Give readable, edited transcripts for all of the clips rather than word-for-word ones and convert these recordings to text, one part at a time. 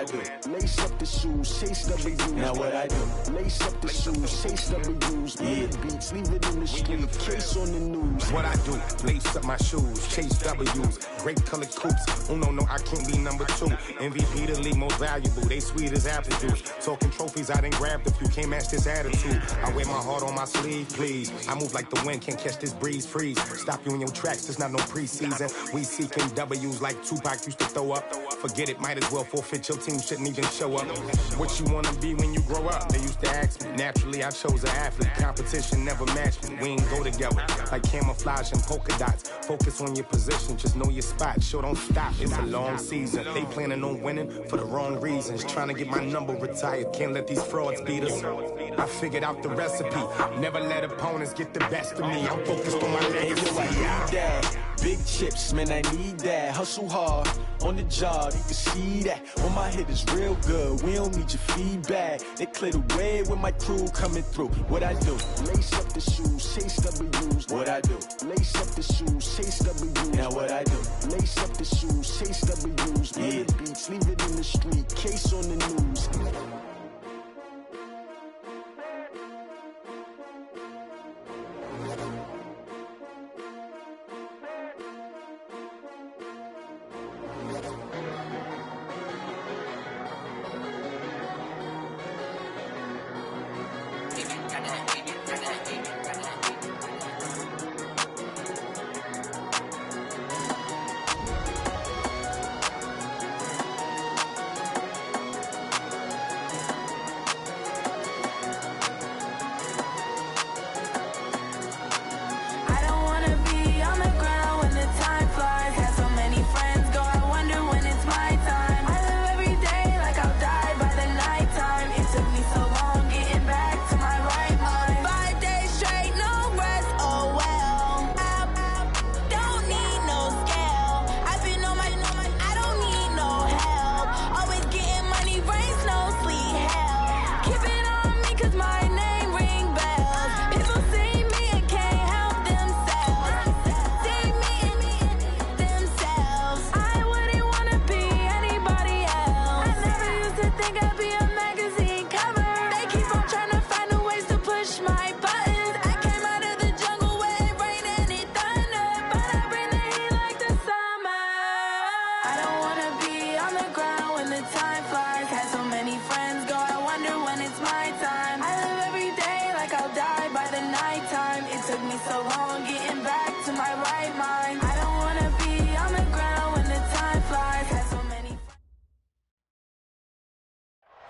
do? Lace up the shoes, chase W's. Now what I do? Lace up the shoes, chase W's. Yeah. Beats, leave it in the street, case on the news. What I do? Lace up my shoes, chase W's. Grape colored coops. Oh no, I can't be number 2. MVP the league most valuable. They sweet as apple juice. Talking trophies, I done grabbed a few. Can't match this attitude. I wear my heart on my sleeve, please. I move like the wind, can't catch this breeze. Freeze. Stop you in your tracks. There's not no preseason. We seeking W's like Tupac used to throw up. Forget it, might as well forfeit. Your team shouldn't even show up. What you wanna be when you grow up? They used to ask me. Naturally, I chose an athlete. Competition never matched me. We ain't go together like camouflage and polka dots. Focus on your position, just know your spot. Sure, don't stop. It's a long season. They planning on winning for the wrong reasons. Trying to get my number retired. Can't let these frauds beat us. I figured out the recipe. Never let opponents get the best of me. I'm focused on my legacy. Big chips, man, I need that. Hustle hard on the job, you can see that. When my hit is real good, we don't need your feedback. They clear the way with my crew coming through. What I do? Lace up the shoes, chase W's. What I do? Lace up the shoes, chase W's. Now what I do? Lace up the shoes, chase W's. Yeah. Beats, leave it in the street, case on the news.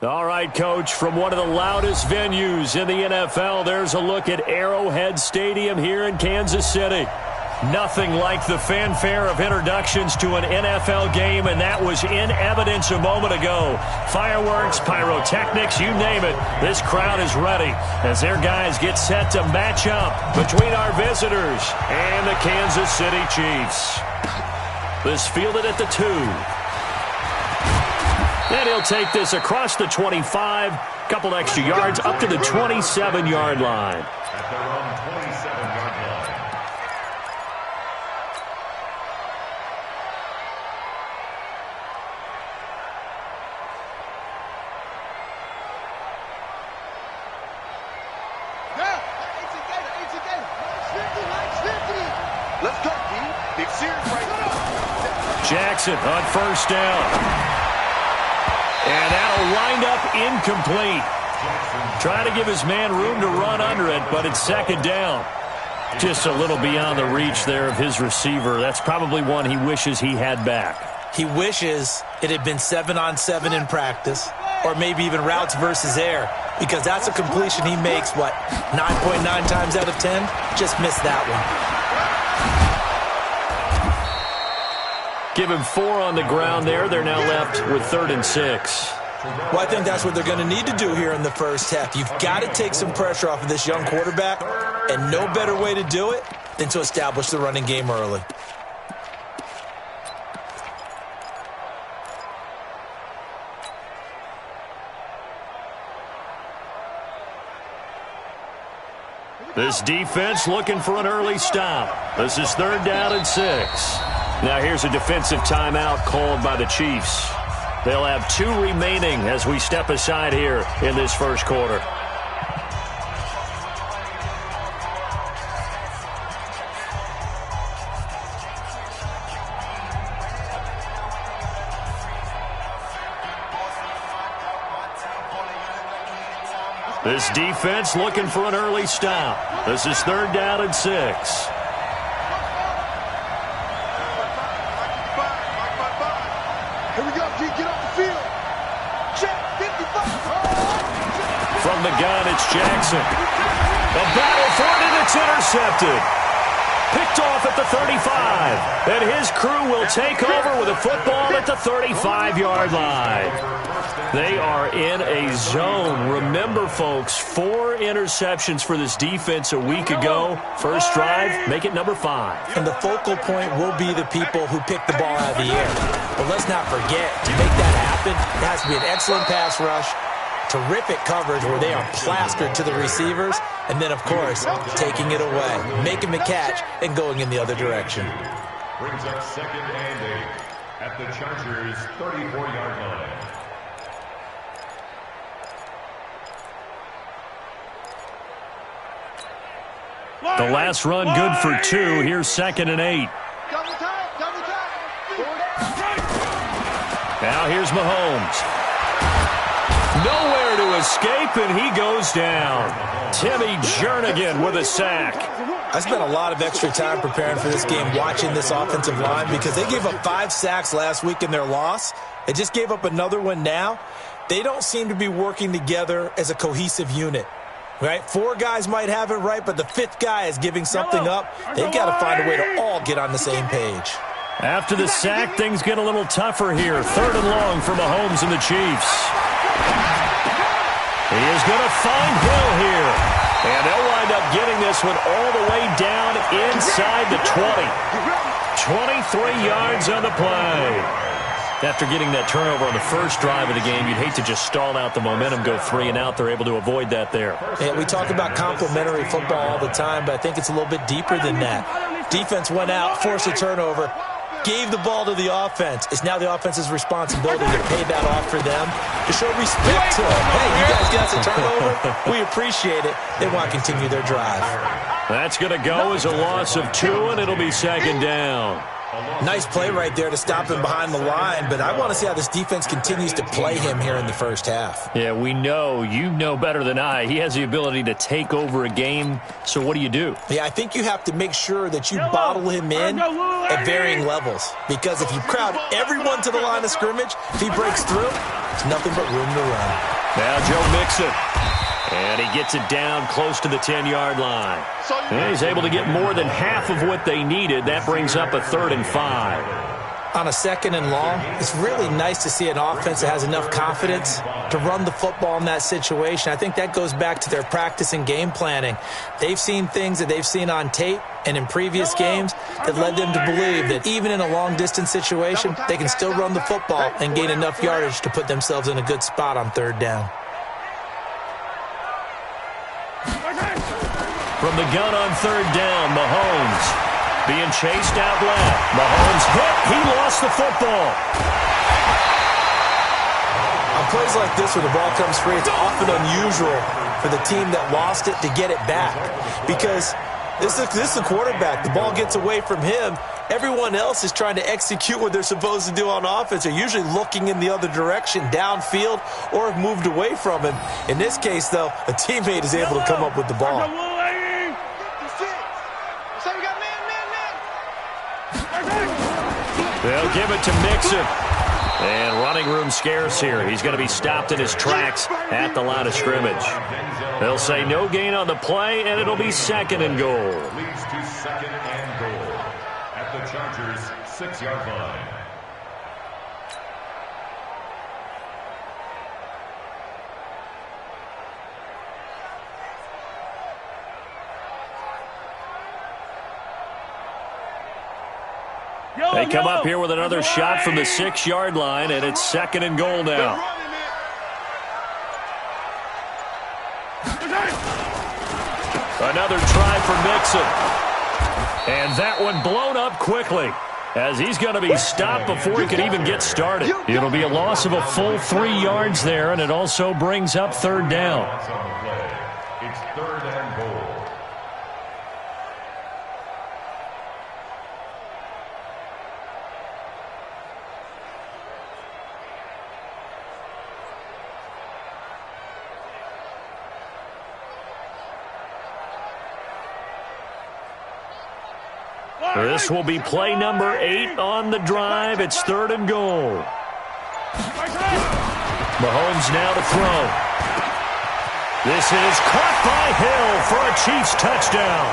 All right, Coach, from one of the loudest venues in the NFL, there's a look at Arrowhead Stadium here in Kansas City. Nothing like the fanfare of introductions to an NFL game, and that was in evidence a moment ago. Fireworks, pyrotechnics, you name it. This crowd is ready as their guys get set to match up between our visitors and the Kansas City Chiefs. This fielded at the 2. And he'll take this across the 25, couple extra yards, up to the 27-yard line. At their own 27-yard line. Let's go, D. Big series right now. Jackson on first down. And that'll wind up incomplete. Trying to give his man room to run under it, but it's second down. Just a little beyond the reach there of his receiver. That's probably one he wishes he had back. He wishes it had been 7-on-7 in practice, or maybe even routes versus air, because that's a completion he makes, 9.9 times out of 10? Just missed that one. Give him 4 on the ground there. They're now left with 3rd and 6. Well, I think that's what they're going to need to do here in the first half. You've got to take some pressure off of this young quarterback, and no better way to do it than to establish the running game early. This defense looking for an early stop. This is 3rd down and 6. Now here's a defensive timeout called by the Chiefs. They'll have 2 remaining as we step aside here in this first quarter. This defense looking for an early stop. This is 3rd down and 6. Here we go, G. Get off the field. Check, 55. From the gun, it's Jackson. The battle for it, and it's intercepted. Picked off at the 35. And his crew will take over with a football at the 35-yard line. They are in a zone. Remember, folks, 4 interceptions for this defense a week ago. First drive, make it number 5. And the focal point will be the people who pick the ball out of the air. But let's not forget, to make that happen, it has to be an excellent pass rush, terrific coverage where they are plastered to the receivers, and then, of course, taking it away, making the catch, and going in the other direction. Brings up 2nd and 8 at the Chargers' 34-yard line. The last run good for 2. Here's 2nd and 8. Now here's Mahomes. Nowhere to escape, and he goes down. Timmy Jernigan with a sack. I spent a lot of extra time preparing for this game watching this offensive line because they gave up 5 sacks last week in their loss. They just gave up another one now. They don't seem to be working together as a cohesive unit. Right? 4 guys might have it right, but the 5th guy is giving something up. They've got to find a way to all get on the same page. After the sack, things get a little tougher here. 3rd and long for Mahomes and the Chiefs. He is going to find Hill here. And they'll wind up getting this one all the way down inside the 20. 23 yards on the play. After getting that turnover on the first drive of the game, you'd hate to just stall out the momentum, go 3 and out. They're able to avoid that there. Yeah, we talk about complementary football all the time, but I think it's a little bit deeper than that. Defense went out, forced a turnover, gave the ball to the offense. It's now the offense's responsibility to pay that off for them, to show respect to them. Hey, you guys got the turnover? We appreciate it. They want to continue their drive. That's going to go as a loss of 2, and it'll be 2nd down. Nice play right there to stop him behind the line, but I want to see how this defense continues to play him here in the first half. Yeah, we know. You know better than I. He has the ability to take over a game, so what do you do? Yeah, I think you have to make sure that you bottle him in at varying levels, because if you crowd everyone to the line of scrimmage, if he breaks through, it's nothing but room to run. Now Joe Mixon. And he gets it down close to the 10-yard line. And he's able to get more than half of what they needed. That brings up a 3rd and 5. On a 2nd and long, it's really nice to see an offense that has enough confidence to run the football in that situation. I think that goes back to their practice and game planning. They've seen things that they've seen on tape and in previous games that led them to believe that even in a long-distance situation, they can still run the football and gain enough yardage to put themselves in a good spot on 3rd down. From the gun on 3rd down, Mahomes being chased out left. Mahomes hit. He lost the football. On plays like this where the ball comes free, it's often unusual for the team that lost it to get it back, because this is a quarterback. The ball gets away from him. Everyone else is trying to execute what they're supposed to do on offense. They're usually looking in the other direction, downfield, or have moved away from him. In this case, though, a teammate is able to come up with the ball. They'll give it to Mixon. And running room scarce here. He's going to be stopped in his tracks at the line of scrimmage. They'll say no gain on the play, and it'll be 2nd and goal. Leads to 2nd and goal at the Chargers' 6-yard line. They come up here with another shot from the 6-yard line, and it's 2nd and goal now. Another try for Mixon. And that one blown up quickly. as he's going to be stopped before he can even get started. It'll be a loss of a full 3 yards there, and it also brings up third down. It's third and goal. This will be play number 8 on the drive. It's third and goal. Mahomes now to throw. This is caught by Hill for a Chiefs touchdown.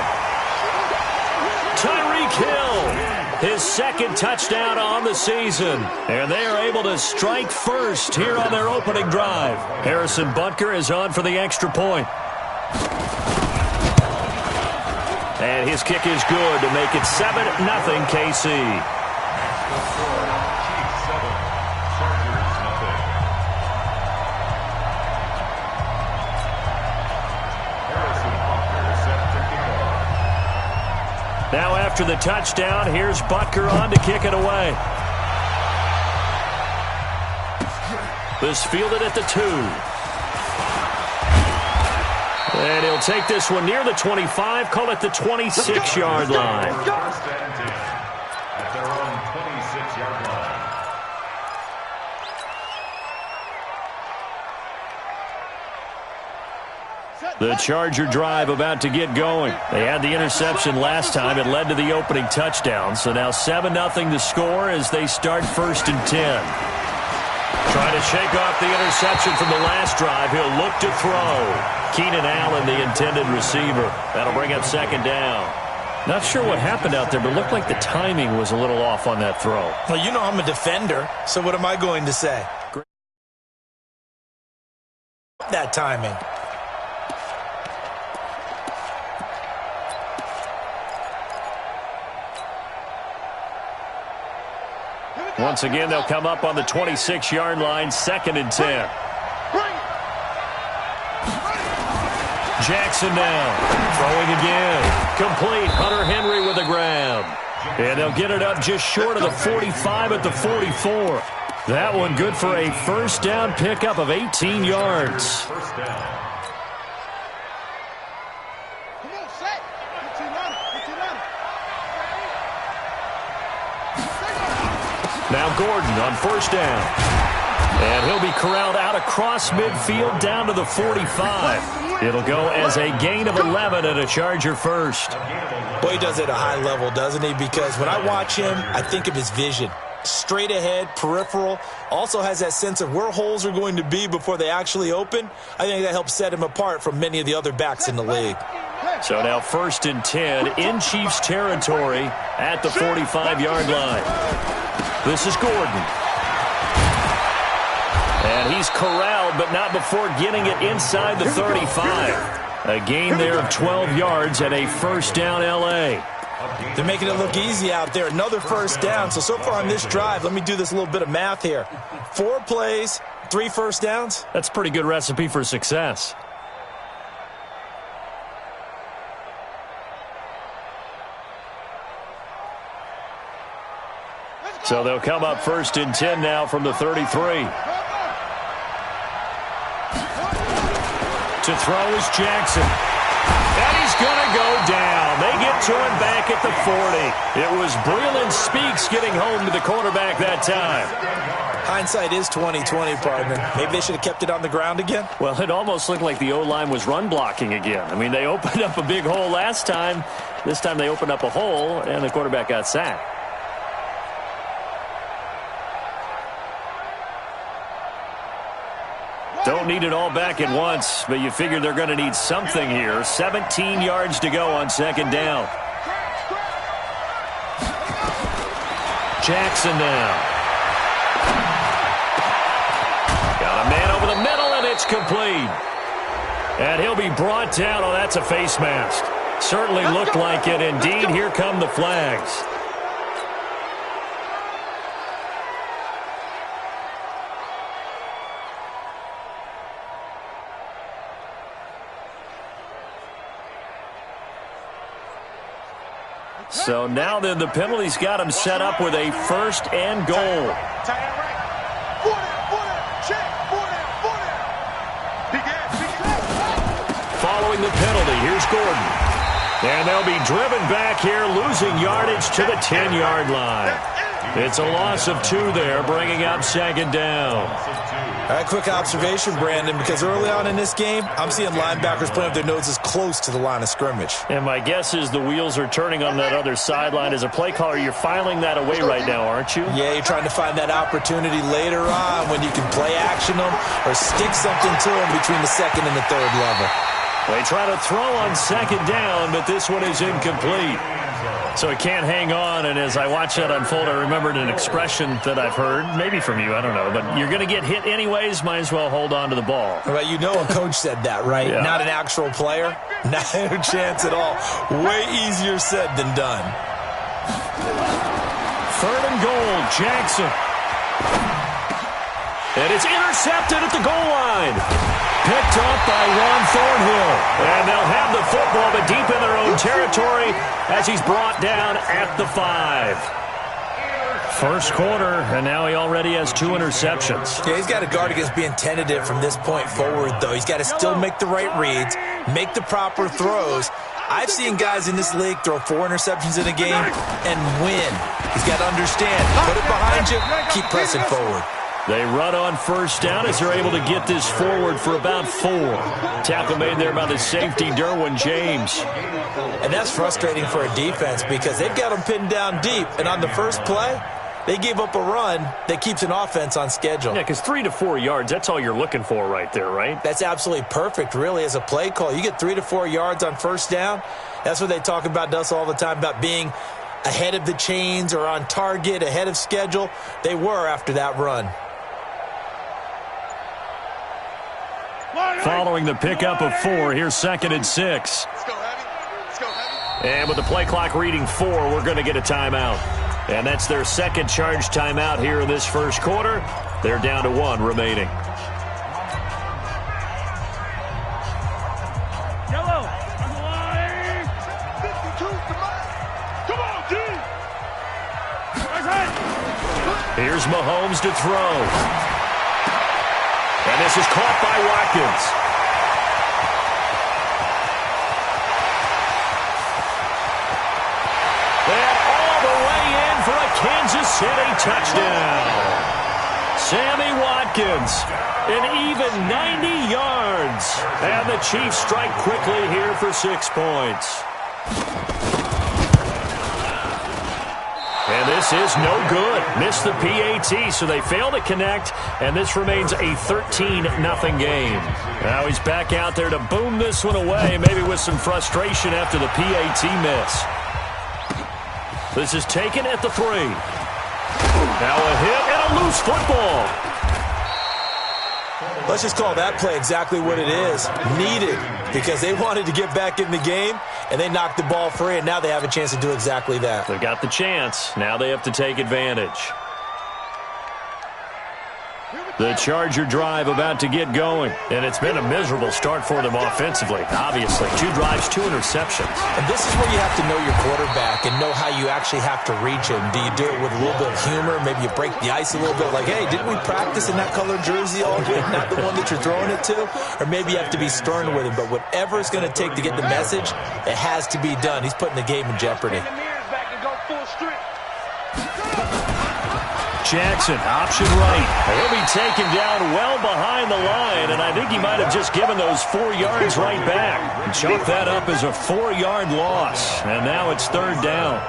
Tyreek Hill, his second touchdown on the season. And they are able to strike first here on their opening drive. Harrison Butker is on for the extra point. And his kick is good to make it 7-0 KC. Now after the touchdown, here's Butker on to kick it away. This fielded at the 2. And he'll take this one near the 25, call it the 26-yard line. First and 10 at their own 26-yard line. The Charger drive about to get going. They had the interception last time. It led to the opening touchdown. So now 7-0 to score as they start first and 10. Trying to shake off the interception from the last drive. He'll look to throw. Keenan Allen, the intended receiver. That'll bring up second down. Not sure what happened out there, but it looked like the timing was a little off on that throw. Well, you know I'm a defender, so what am I going to say? That timing. Once again, they'll come up on the 26-yard line, second and 10. Jackson now, throwing again. Complete, Hunter Henry with a grab. And they'll get it up just short of the 45 at the 44. That one good for a first down pickup of 18 yards. First down. Now Gordon on first down. And he'll be corralled out across midfield down to the 45. It'll go as a gain of 11 and a Charger first. Boy, he does it at a high level, doesn't he? Because when I watch him, I think of his vision. Straight ahead, peripheral. Also has that sense of where holes are going to be before they actually open. I think that helps set him apart from many of the other backs in the league. So now first and 10 in Chiefs territory at the 45-yard line. This is Gordon. And he's corralled, but not before getting it inside the 35. A gain there of 12 yards and a first down L.A. They're making it look easy out there. Another first down. So far on this drive, let me do this little bit of math here. 4 plays, 3 first downs. That's a pretty good recipe for success. So they'll come up first and 10 now from the 33. To throw is Jackson. And he's going to go down. They get to him back at the 40. It was Breeland Speaks getting home to the quarterback that time. Hindsight is 20/20, partner. Maybe they should have kept it on the ground again. Well, it almost looked like the O-line was run blocking again. I mean, they opened up a big hole last time. This time they opened up a hole, and the quarterback got sacked. Don't need it all back at once, but you figure they're going to need something here. 17 yards to go on second down. Jackson now. Got a man over the middle, and it's complete. And he'll be brought down. Oh, that's a face mask. Certainly looked like it. Indeed, here come the flags. So now then the penalty's got him set up with a 1st and goal. Following the penalty, here's Gordon. And they'll be driven back here, losing yardage to the 10-yard line. It's a loss of 2 there, bringing up 2nd down. All right, quick observation, Brandon, because early on in this game, I'm seeing linebackers playing with their noses close to the line of scrimmage. And my guess is the wheels are turning on that other sideline. As a play caller, you're filing that away right now, aren't you? Yeah, you're trying to find that opportunity later on when you can play action them or stick something to them between the 2nd and the 3rd level. They try to throw on 2nd down, but this one is incomplete. So it can't hang on, and as I watch that unfold, I remembered an expression that I've heard, maybe from you, I don't know, but you're going to get hit anyways, might as well hold on to the ball. Well, you know a coach said that, right? Yeah. Not an actual player. Not a chance at all. Way easier said than done. 3rd and goal, Jackson. And it's intercepted at the goal line. Picked up by Ron Thornhill. And they'll have the football, but deep in their own territory as he's brought down at the 5. First quarter, and now he already has 2 interceptions. Yeah, he's got to guard against being tentative from this point forward, though. He's got to still make the right reads, make the proper throws. I've seen guys in this league throw 4 interceptions in a game and win. He's got to understand, put it behind you, keep pressing forward. They run on 1st down as they're able to get this forward for about 4. Tackle made there by the safety, Derwin James. And that's frustrating for a defense because they've got them pinned down deep. And on the first play, they gave up a run that keeps an offense on schedule. Yeah, because 3 to 4 yards, that's all you're looking for right there, right? That's absolutely perfect, really, as a play call. You get 3 to 4 yards on 1st down. That's what they talk about to us all the time, about being ahead of the chains or on target, ahead of schedule. They were after that run. Following the pickup of 4, here's 2nd and 6. And with the play clock reading 4, we're going to get a timeout. And that's their 2nd charge timeout here in this first quarter. They're down to 1 remaining. Yellow, on the line. 52 Come on, D. Here's Mahomes to throw. And this is caught by Watkins. And all the way in for a Kansas City touchdown. Sammy Watkins, an even 90 yards. And the Chiefs strike quickly here for 6 points. And this is no good. Missed the PAT, so they fail to connect, and this remains a 13-0 game. Now he's back out there to boom this one away, maybe with some frustration after the PAT miss. This is taken at the 3. Now a hit and a loose football. Let's just call that play exactly what it is. Needed, because they wanted to get back in the game, and they knocked the ball free, and now they have a chance to do exactly that. They got the chance. Now they have to take advantage. The Charger drive about to get going, and it's been a miserable start for them offensively. Obviously, 2 drives, 2 interceptions. And this is where you have to know your quarterback and know how you actually have to reach him. Do you do it with a little bit of humor? Maybe you break the ice a little bit, like, hey, didn't we practice in that colored jersey all week, not the one that you're throwing it to? Or maybe you have to be stern with him, but whatever it's going to take to get the message, it has to be done. He's putting the game in jeopardy. Jackson, option right. He'll be taken down well behind the line, and I think he might have just given those 4 yards right back. Chalk that up as a 4-yard loss, and now it's 3rd down.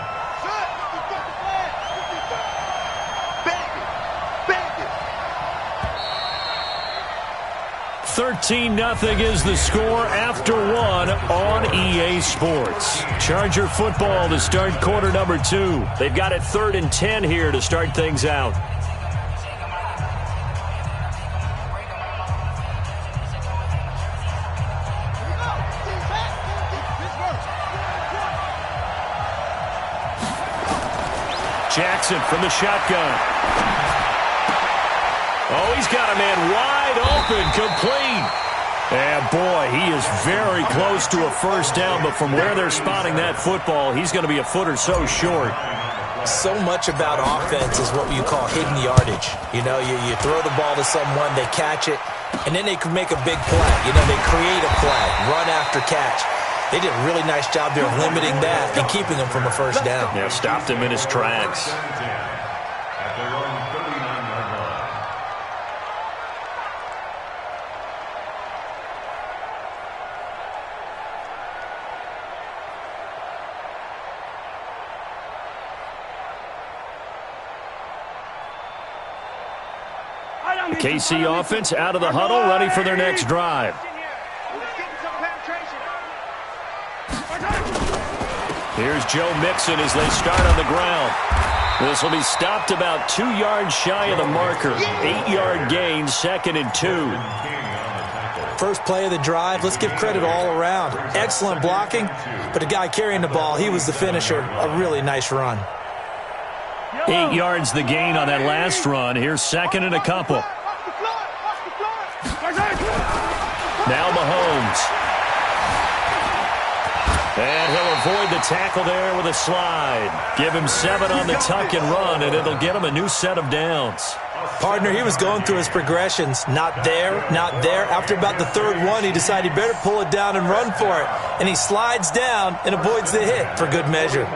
13-0 is the score after 1 on EA Sports. Charger football to start quarter number 2. They've got it 3rd and 10 here to start things out. Jackson from the shotgun. Oh, he's got a man wide open, complete. And, boy, Boy, he is very close to a first down, but from where they're spotting that football, he's going to be a foot or so short. So much about offense is what you call hidden yardage. You know, you throw the ball to someone, they catch it, and then they can make a big play. You know, they create a play, run after catch. They did a really nice job there of limiting that and keeping him from a first down. Yeah, stopped him in his tracks. KC offense out of the huddle, ready for their next drive. Here's Joe Mixon as they start on the ground. This will be stopped about 2 yards shy of the marker. 8-yard gain, 2nd and 2. First play of the drive, let's give credit all around. Excellent blocking, but the guy carrying the ball, he was the finisher. A really nice run. 8 yards the gain on that last run. Here's 2nd and a couple. Now Mahomes. And he'll avoid the tackle there with a slide. Give him 7 on the tuck and run, and it'll get him a new set of downs. Partner, he was going through his progressions. Not there, not there. After about the 3rd one, he decided he better pull it down and run for it. And he slides down and avoids the hit for good measure.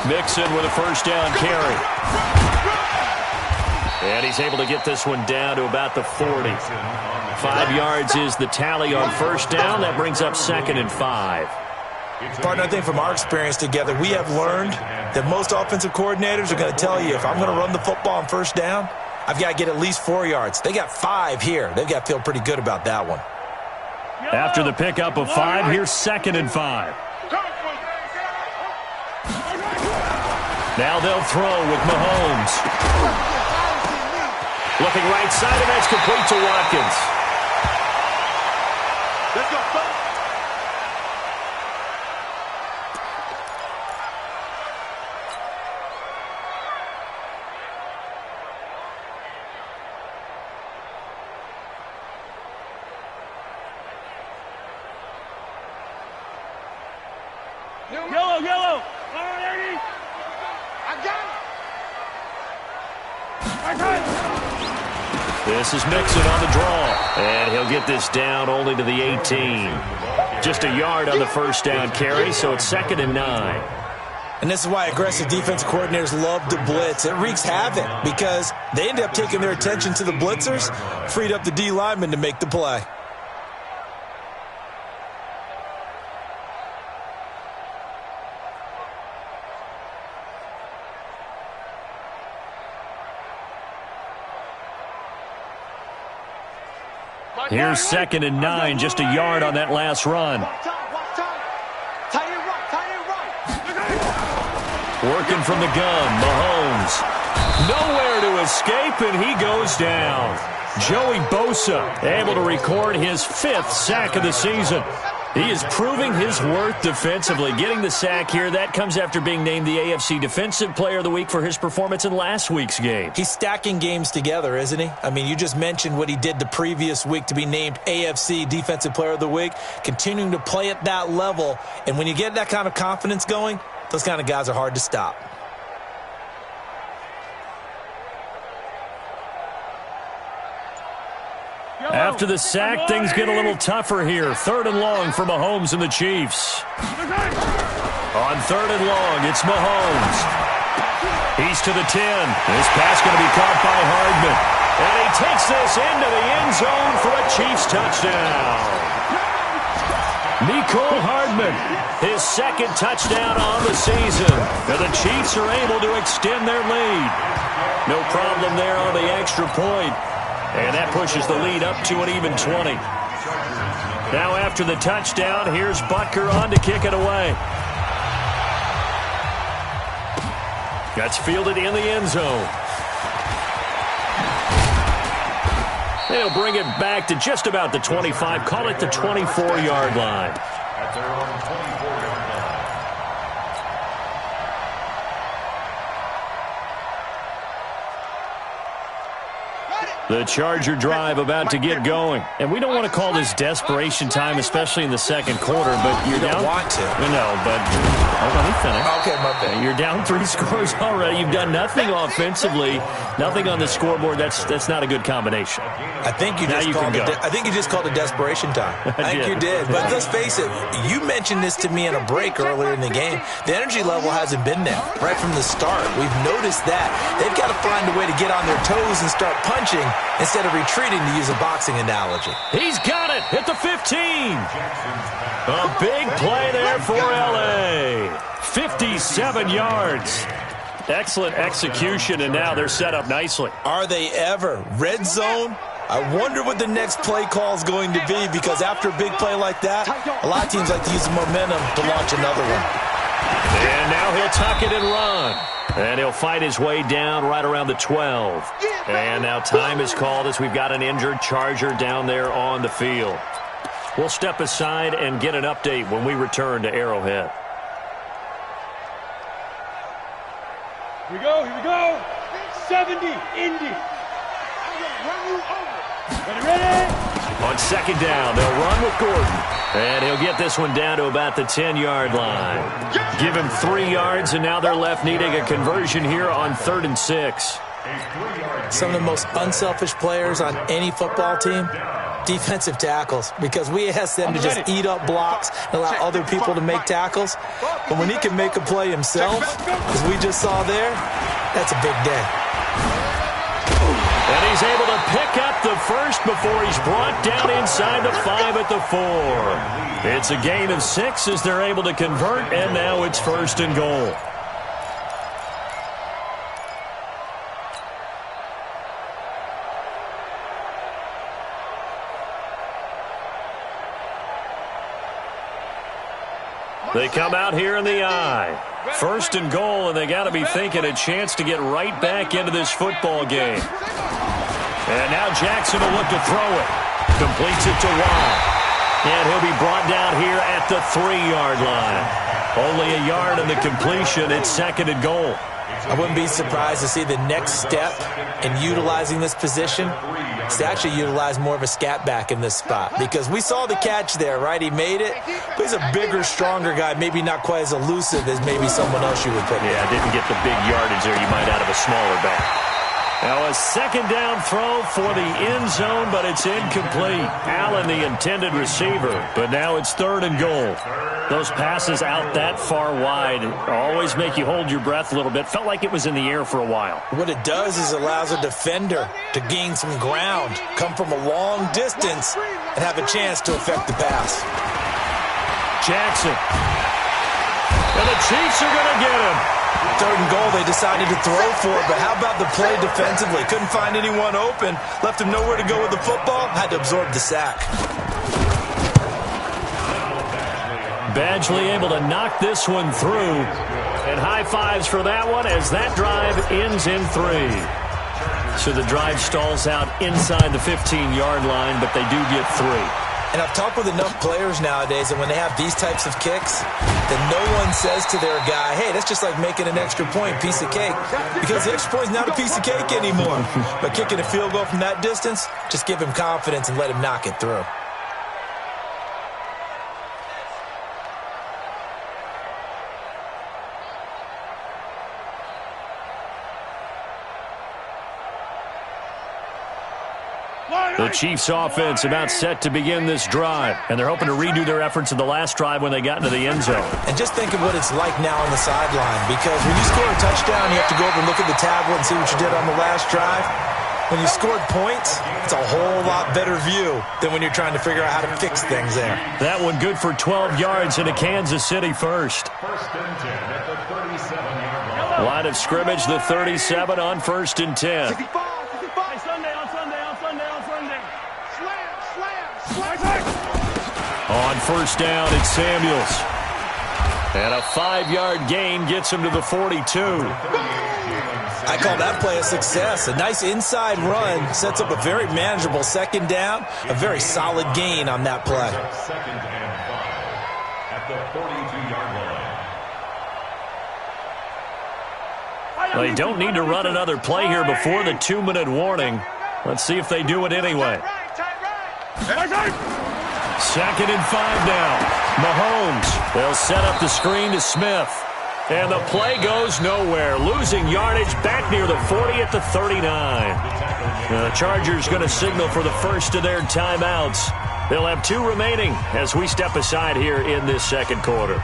Mixon with a first down carry. And he's able to get this one down to about the 40. 5 yards is the tally on first down. That brings up 2nd and 5. Partner, I think from our experience together, we have learned that most offensive coordinators are going to tell you, if I'm going to run the football on first down, I've got to get at least 4 yards. They got 5 here. They've got to feel pretty good about that one. After the pickup of 5, here's 2nd and 5. Now they'll throw with Mahomes. Looking right side, and that's complete to Watkins. Let's go, son. Yellow, yellow. This is Mixon on the draw. And he'll get this down only to the 18. Just a yard on the first down carry, so it's 2nd and 9. And this is why aggressive defensive coordinators love to blitz. It wreaks havoc because they end up taking their attention to the blitzers, freed up the D lineman to make the play. Here's 2nd and 9, just a yard on that last run. Working from the gun, Mahomes. Nowhere to escape, and he goes down. Joey Bosa able to record his 5th sack of the season. He is proving his worth defensively. Getting the sack here, that comes after being named the AFC Defensive Player of the Week for his performance in last week's game. He's stacking games together, isn't he? I mean, you just mentioned what he did the previous week to be named AFC Defensive Player of the Week, continuing to play at that level. And when you get that kind of confidence going, those kind of guys are hard to stop. After the sack, things get a little tougher here. 3rd and long for Mahomes and the Chiefs. On 3rd and long, it's Mahomes. He's to the 10. This pass going to be caught by Hardman. And he takes this into the end zone for a Chiefs touchdown. Mecole Hardman, his 2nd touchdown on the season. And the Chiefs are able to extend their lead. No problem there on the extra point. And that pushes the lead up to an even 20. Now after the touchdown, here's Butker on to kick it away. That's fielded in the end zone. They'll bring it back to just about the 25. Call it the 24-yard line. The Charger drive about to get going. And we don't want to call this desperation time, especially in the second quarter, but you're down. You don't want to. No, but let me finish. Okay, my bad. You're down 3 scores already. You've done nothing offensively, nothing on the scoreboard. That's not a good combination. I think you just called it desperation time. I think you did. But let's face it, you mentioned this to me in a break earlier in the game. The energy level hasn't been there right from the start. We've noticed that. They've got to find a way to get on their toes and start punching instead of retreating, to use a boxing analogy. He's got it at the 15. A big play there for L.A. 57 yards. Excellent execution, and now they're set up nicely. Are they ever? Red zone? I wonder what the next play call is going to be, because after a big play like that, a lot of teams like to use the momentum to launch another one. And now he'll tuck it and run. And he'll fight his way down right around the 12. And now time is called as we've got an injured Charger down there on the field. We'll step aside and get an update when we return to Arrowhead. Here we go. 70, Indy. Ready? On second down, they'll run with Gordon. And he'll get this one down to about the 10-yard line. Give him 3 yards, and now they're left needing a conversion here on 3rd and 6. Some of the most unselfish players on any football team, defensive tackles, because we ask them to just eat up blocks and allow other people to make tackles. But when he can make a play himself, as we just saw there, that's a big day. And he's able to pick up the first before he's brought down inside the 5 at the 4. It's a gain of 6 as they're able to convert, and now it's 1st and goal. They come out here in the I. 1st and goal, and they got to be thinking a chance to get right back into this football game. And now Jackson will look to throw it. Completes it to Watt. And he'll be brought down here at the 3-yard line. Only a yard in the completion. It's 2nd and goal. I wouldn't be surprised to see the next step in utilizing this position is to actually utilize more of a scat back in this spot, because we saw the catch there, right? He made it, but he's a bigger, stronger guy, maybe not quite as elusive as maybe someone else you would put there. Yeah, didn't get the big yardage there you might out of a smaller back. Now a 2nd down throw for the end zone, but it's incomplete. Allen, the intended receiver, but now it's 3rd and goal. Those passes out that far wide always make you hold your breath a little bit. Felt like it was in the air for a while. What it does is allows a defender to gain some ground, come from a long distance, and have a chance to affect the pass. Jackson. And the Chiefs are going to get him. 3rd and goal, they decided to throw for it, but how about the play defensively? Couldn't find anyone open, left him nowhere to go with the football, had to absorb the sack. Badgley able to knock this one through, and high fives for that one as that drive ends in 3. So the drive stalls out inside the 15-yard line, but they do get 3. And I've talked with enough players nowadays, and when they have these types of kicks, then no one says to their guy, hey, that's just like making an extra point, piece of cake. Because the extra point's not a piece of cake anymore. But kicking a field goal from that distance, just give him confidence and let him knock it through. The Chiefs offense about set to begin this drive, and they're hoping to redo their efforts in the last drive when they got into the end zone. And just think of what it's like now on the sideline, because when you score a touchdown, you have to go over and look at the tablet and see what you did on the last drive. When you scored points, it's a whole lot better view than when you're trying to figure out how to fix things there. That one good for 12 yards into Kansas City first. 1st and 10 at the 37-yard line. Line of scrimmage, the 37 on 1st and 10. On 1st down, it's Samuels. And a 5-yard gain gets him to the 42. I call that play a success. A nice inside run sets up a very manageable 2nd down. A very solid gain on that play. 2nd and 5 at the 42-yard line. They don't need to run another play here before the 2-minute warning. Let's see if they do it anyway. 2nd and 5 now. Mahomes. They'll set up the screen to Smith. And the play goes nowhere. Losing yardage back near the 40 at the 39. The Chargers going to signal for the first of their timeouts. They'll have 2 remaining as we step aside here in this second quarter.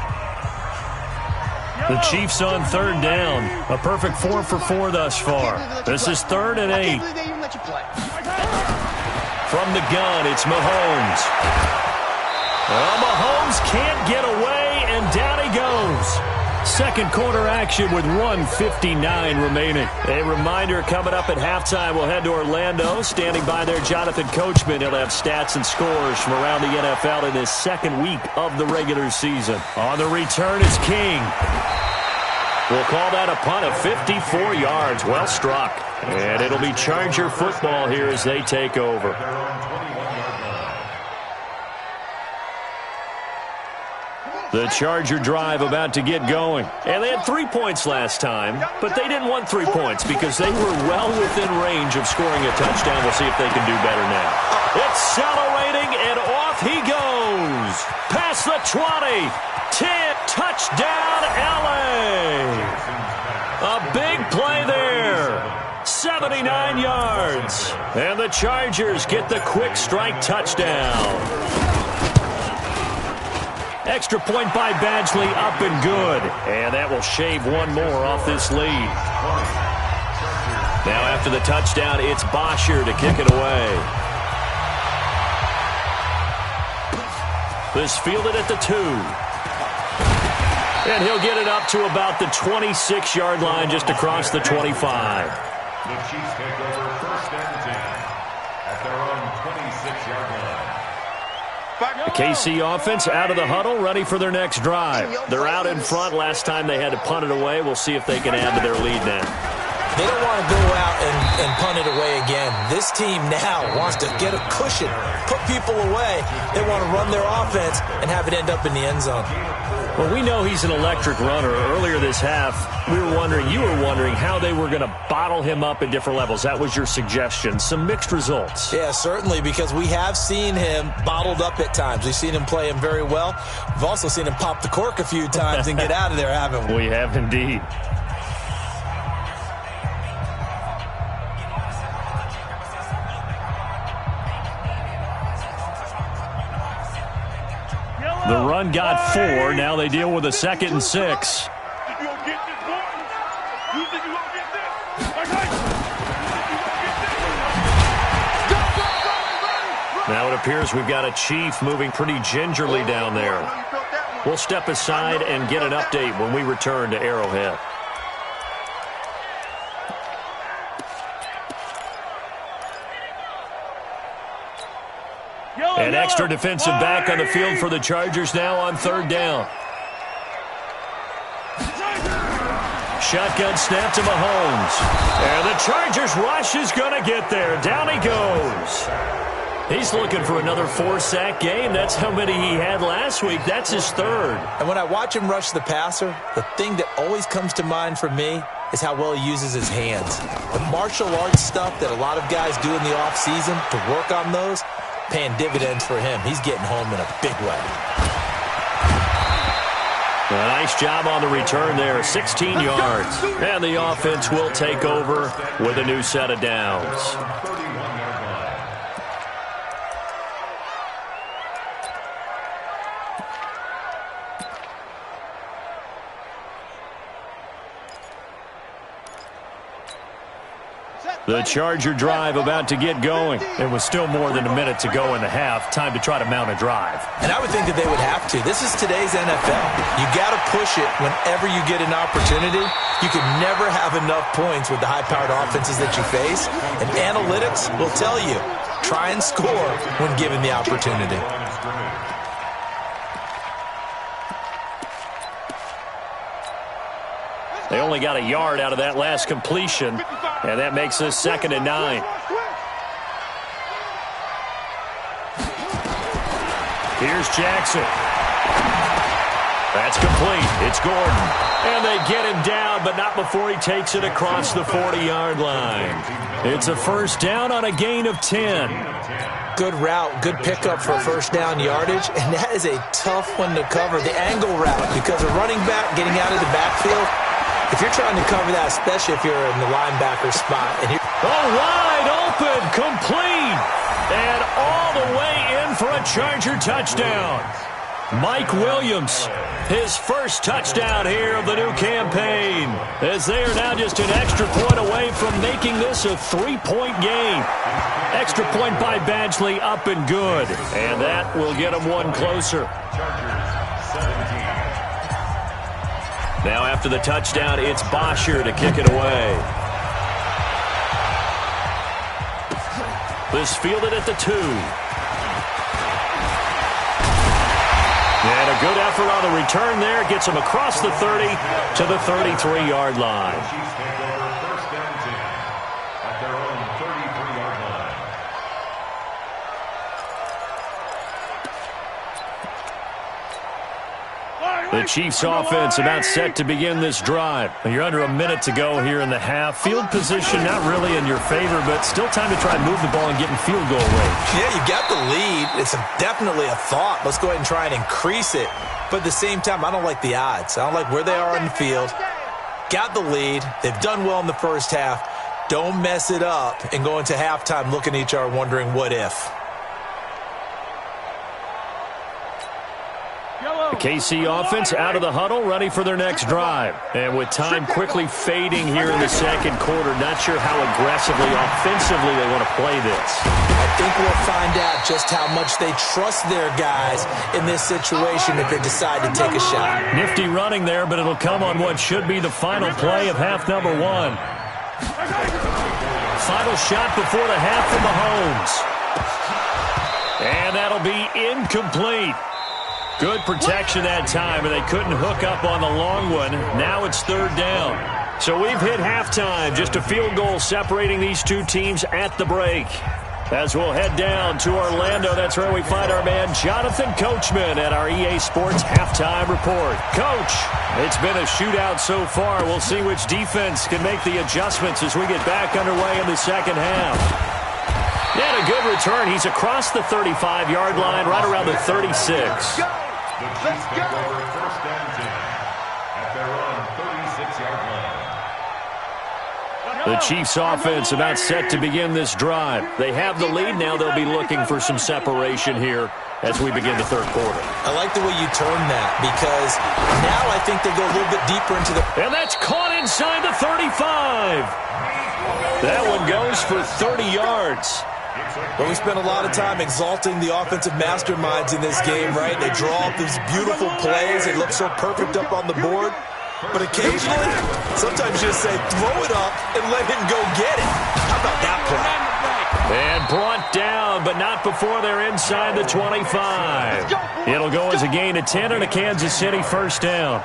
The Chiefs on 3rd down. A perfect 4 for 4 thus far. This is 3rd and 8. From the gun, it's Mahomes. Well, Mahomes can't get away, and down he goes. Second quarter action with 1:59 remaining. A reminder coming up at halftime, we'll head to Orlando. Standing by there, Jonathan Coachman. He'll have stats and scores from around the NFL in his second week of the regular season. On the return is King. We'll call that a punt of 54 yards. Well struck. And it'll be Charger football here as they take over. The Charger drive about to get going. And they had 3 points last time, but they didn't want 3 points because they were well within range of scoring a touchdown. We'll see if they can do better now. Accelerating, and off he goes. Past the 20. 10. Touchdown, L.A. A big play there. 79 yards. And the Chargers get the quick strike touchdown. Extra point by Badgley, up and good. And that will shave one more off this lead. Now after the touchdown, it's Bosher to kick it away. This fielded at the 2. And he'll get it up to about the 26-yard line, just across the 25. The Chiefs take over 1st and 10 at their own 26-yard line. The KC offense out of the huddle, ready for their next drive. They're out in front. Last time they had to punt it away. We'll see if they can add to their lead now. They don't want to go out and punt it away again. This team now wants to get a cushion, put people away. They want to run their offense and have it end up in the end zone. Well, we know he's an electric runner. Earlier this half, you were wondering how they were going to bottle him up at different levels. That was your suggestion. Some mixed results. Yeah, certainly, because we have seen him bottled up at times. We've seen him play him very well. We've also seen him pop the cork a few times and get out of there, haven't we? We have indeed. The run got 4. Now they deal with a 2nd and 6. Now it appears we've got a Chief moving pretty gingerly down there. We'll step aside and get an update when we return to Arrowhead. An extra defensive back on the field for the Chargers now on 3rd down. Shotgun snap to Mahomes. And the Chargers rush is going to get there. Down he goes. He's looking for another 4-sack game. That's how many he had last week. That's his 3rd. And when I watch him rush the passer, the thing that always comes to mind for me is how well he uses his hands. The martial arts stuff that a lot of guys do in the offseason to work on those, paying dividends for him. He's getting home in a big way. A nice job on the return there, 16 yards. And the offense will take over with a new set of downs. The Charger drive about to get going. It was still more than a minute to go in the half. Time to try to mount a drive. And I would think that they would have to. This is today's NFL. You got to push it whenever you get an opportunity. You can never have enough points with the high-powered offenses that you face. And analytics will tell you, try and score when given the opportunity. They only got a yard out of that last completion, and that makes us 2nd and 9. Here's Jackson. That's complete. It's Gordon. And they get him down, but not before he takes it across the 40-yard line. It's a first down on a gain of 10. Good route, good pickup for first down yardage, and that is a tough one to cover, the angle route, because a running back getting out of the backfield, if you're trying to cover that, especially if you're in the linebacker spot. And wide open, complete, and all the way in for a Charger touchdown. Mike Williams, his first touchdown here of the new campaign, as they are now just an extra point away from making this a 3-point game. Extra point by Badgley, up and good. And that will get them one closer. Now after the touchdown, it's Bosher to kick it away. This fielded at the 2. And a good effort on the return there. Gets him across the 30 to the 33-yard line. Chiefs take over first down 10 at their own 33-yard line. The Chiefs offense about set to begin this drive. You're under a minute to go here in the half. Field position not really in your favor, but still time to try and move the ball and get in field goal range. yeah, you got the lead. It's definitely a thought. Let's go ahead and try and increase it. But at the same time, I don't like the odds. I don't like where they are on the field. Got the lead. They've done well in the first half. Don't mess it up and go into halftime looking at each other wondering what if. The KC offense out of the huddle, ready for their next drive. And with time quickly fading here in the second quarter, not sure how aggressively, offensively they want to play this. I think we'll find out just how much they trust their guys in this situation if they decide to take a shot. Nifty running there, but it'll come on what should be the final play of half number 1. Final shot before the half from Mahomes. And that'll be incomplete. Good protection that time, and they couldn't hook up on the long one. Now it's third down. So we've hit halftime. Just a field goal separating these two teams at the break. As we'll head down to Orlando, that's where we find our man Jonathan Coachman at our EA Sports Halftime Report. Coach, it's been a shootout so far. We'll see which defense can make the adjustments as we get back underway in the second half. And a good return. He's across the 35-yard line, right around the 36. The Chiefs take over first down 10 at their own 36-yard line. The Chiefs offense about set to begin this drive. They have the lead. Now they'll be looking for some separation here as we begin the third quarter. I like the way you turn that because now I think they go a little bit deeper into the... And that's caught inside the 35. That one goes for 30 yards. But we spent a lot of time exalting the offensive masterminds in this game, right? They draw up these beautiful plays. They look so perfect up on the board. But occasionally, sometimes you just say, throw it up and let him go get it. How about that play? And brought down, but not before they're inside the 25. It'll go as a gain of 10 and a Kansas City first down.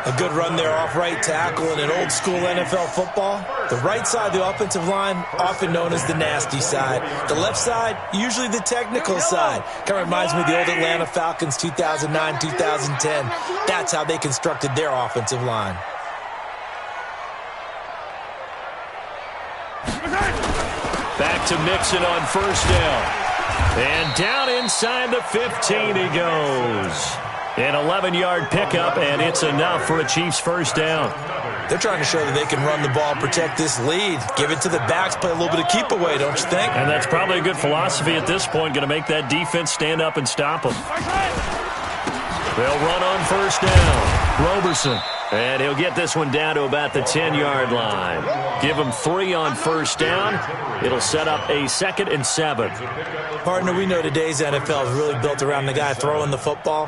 A good run there off right tackle in an old-school NFL football. The right side of the offensive line, often known as the nasty side. The left side, usually the technical side. Kind of reminds me of the old Atlanta Falcons 2009, 2010. That's how they constructed their offensive line. Back to Mixon on first down. And down inside the 15 he goes. An 11-yard pickup, and it's enough for a Chiefs first down. They're trying to show that they can run the ball, protect this lead. Give it to the backs, play a little bit of keep away, don't you think? And that's probably a good philosophy at this point, going to make that defense stand up and stop them. They'll run on first down. Roberson. And he'll get this one down to about the 10-yard line. Give him 3 on first down. It'll set up a 2nd and 7. Partner, we know today's NFL is really built around the guy throwing the football.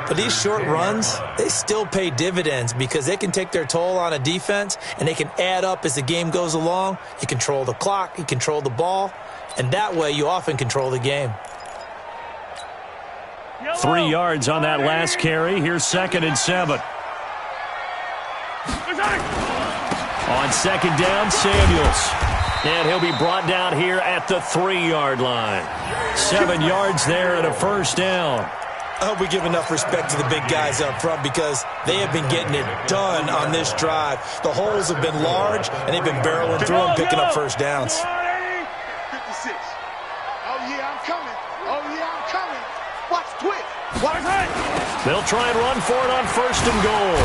But these short runs, they still pay dividends because they can take their toll on a defense and they can add up as the game goes along. You control the clock, you control the ball, and that way you often control the game. 3 yards on that last carry. Here's 2nd and 7. On second down, Samuels. And he'll be brought down here at the 3-yard line. 7 yards there and a first down. I hope we give enough respect to the big guys up front because they have been getting it done on this drive. The holes have been large, and they've been barreling through them, picking up first downs. 56. Oh, yeah, I'm coming. Oh, yeah, I'm coming. Watch twitch. Watch it. They'll try and run for it on first and goal.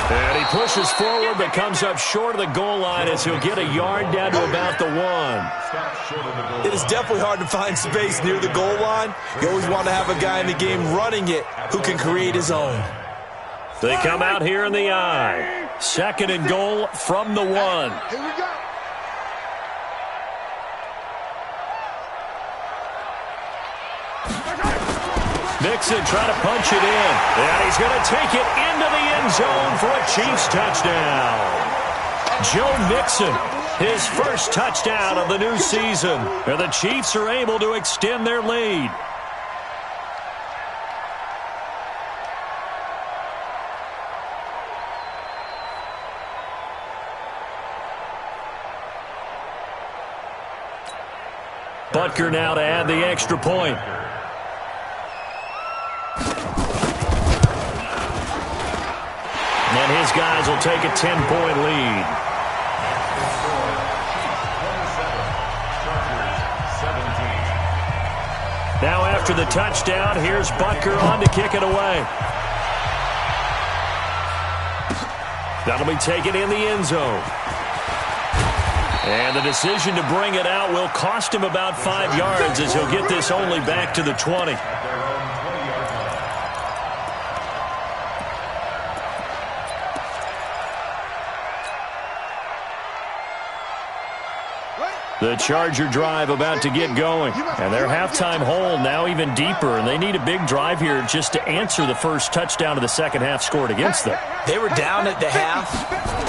And he pushes forward but comes up short of the goal line as he'll get a yard down to about the 1. It is definitely hard to find space near the goal line. You always want to have a guy in the game running it who can create his own. They come out here in the I. Second and goal from the 1. Here we go. Mixon trying to punch it in. And he's going to take it into the end zone for a Chiefs touchdown. Joe Mixon, his first touchdown of the new season. And the Chiefs are able to extend their lead. Butker now to add the extra point. And his guys will take a 10-point lead. Now after the touchdown, here's Butker on to kick it away. That'll be taken in the end zone. And the decision to bring it out will cost him about 5 yards as he'll get this only back to the 20. The Charger drive about to get going. And their halftime hole now even deeper. And they need a big drive here just to answer the first touchdown of the second half scored against them. They were down at the half.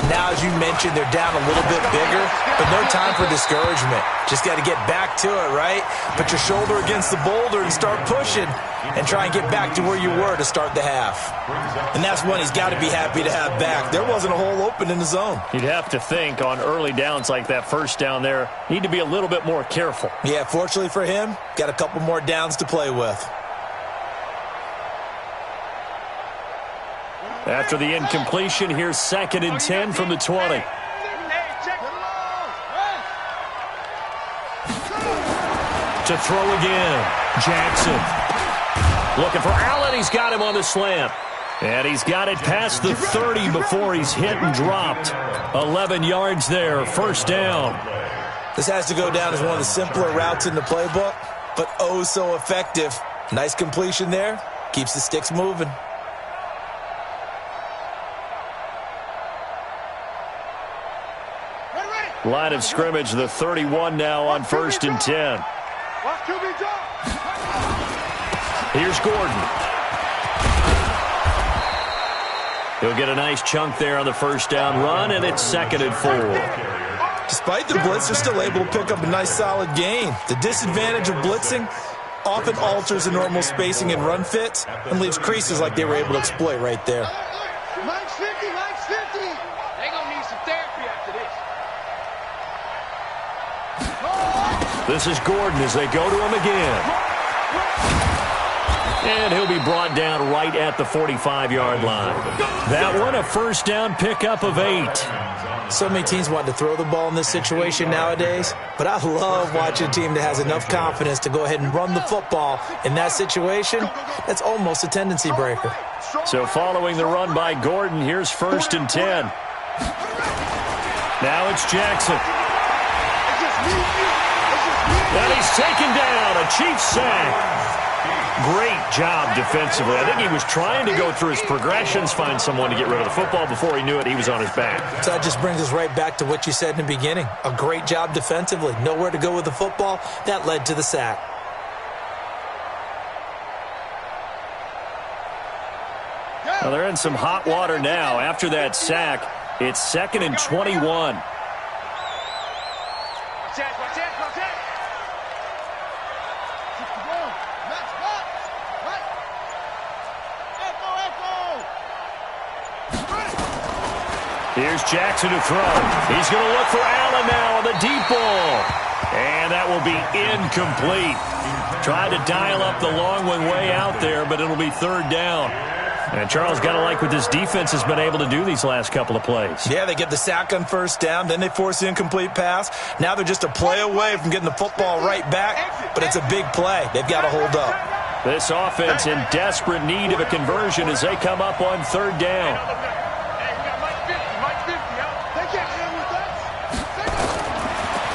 Now, as you mentioned, they're down a little bit bigger. But no time for discouragement. Just got to get back to it, right? Put your shoulder against the boulder and start pushing. And try and get back to where you were to start the half. And that's one he's got to be happy to have back. There wasn't a hole open in the zone. You'd have to think on early downs like that first down there, need to be a little bit more careful. Yeah, fortunately for him, got a couple more downs to play with. After the incompletion, here's 2nd and 10 from the 20. To throw again, Jackson. Looking for Allen. He's got him on the slant. And he's got it past the 30 before he's hit and dropped. 11 yards there, first down. This has to go down as one of the simpler routes in the playbook, but oh so effective. Nice completion there. Keeps the sticks moving. Line of scrimmage, the 31 now on 1st and 10. Here's Gordon. He'll get a nice chunk there on the first down run, and it's 2nd and 4. Despite the blitz, they're still able to pick up a nice solid gain. The disadvantage of blitzing often alters the normal spacing and run fits and leaves creases like they were able to exploit right there. Mike's 50, Mike's 50. They're going to need some therapy after this. This is Gordon as they go to him again. And he'll be brought down right at the 45-yard line. That one, a first down pickup of 8. So many teams want to throw the ball in this situation nowadays, but I love watching a team that has enough confidence to go ahead and run the football in that situation. That's almost a tendency breaker. So following the run by Gordon, here's 1st and 10. Now it's Jackson. And he's taken down, a Chiefs sack. Great job defensively. I think he was trying to go through his progressions, find someone to get rid of the football. Before he knew it, he was on his back. So that just brings us right back to what you said in the beginning. A great job defensively. Nowhere to go with the football. That led to the sack. Well, they're in some hot water now. After that sack, it's 2nd and 21. Here's Jackson to throw. He's going to look for Allen now on the deep ball. And that will be incomplete. Tried to dial up the long one way out there, but it'll be third down. And Charles, got to like what this defense has been able to do these last couple of plays. Yeah, they get the sack on first down, then they force the incomplete pass. Now they're just a play away from getting the football right back, but it's a big play. They've got to hold up. This offense in desperate need of a conversion as they come up on third down.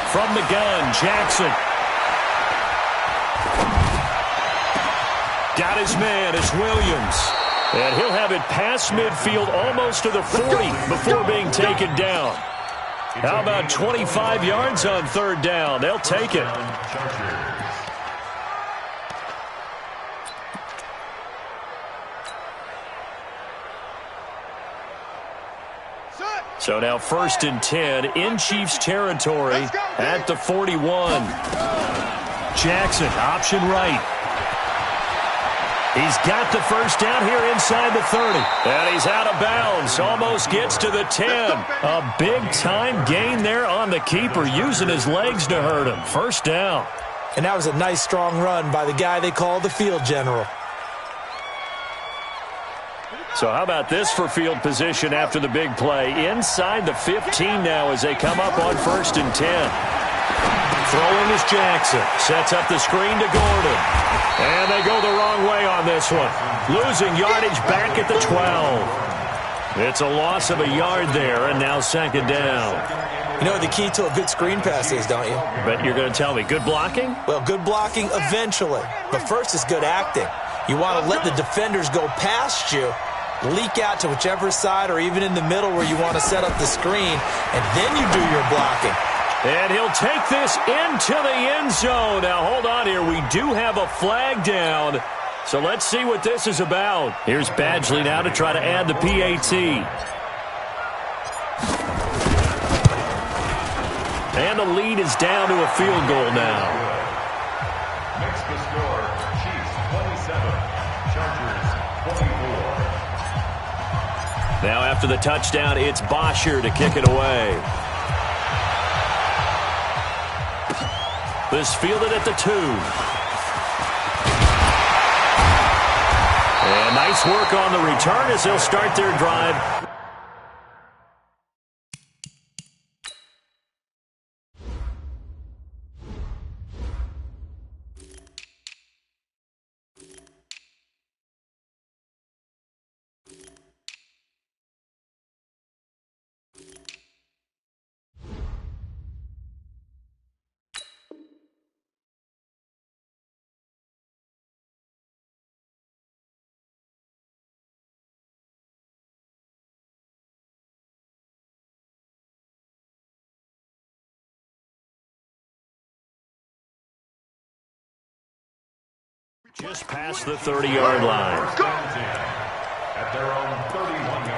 From the gun, Jackson. Got his man, it's Williams. And he'll have it past midfield almost to the 40 before being taken down. How about 25 yards on third down? They'll take it. So now 1st and 10 in Chiefs territory at the 41. Jackson, option right. He's got the first down here inside the 30. And he's out of bounds. Almost gets to the 10. A big-time gain there on the keeper, using his legs to hurt him. First down. And that was a nice, strong run by the guy they call the field general. So how about this for field position after the big play? Inside the 15 now as they come up on 1st and 10. Throwing is Jackson. Sets up the screen to Gordon. And they go the wrong way on this one. Losing yardage back at the 12. It's a loss of a yard there, and now 2nd down. You know what the key to a good screen pass is, don't you? But you're going to tell me, good blocking? Well, good blocking eventually. But first is good acting. You want to let the defenders go past you, leak out to whichever side or even in the middle where you want to set up the screen, and then you do your blocking. And he'll take this into the end zone. Now, hold on here. We do have a flag down. So let's see what this is about. Here's Badgley now to try to add the PAT. And the lead is down to a field goal now. Next to score, Chiefs 27, Chargers 24. Now after the touchdown, it's Bosher to kick it away. This fielded at the 2. And nice work on the return as they'll start their drive. Just past the 30-yard line. At their own 31-yard line.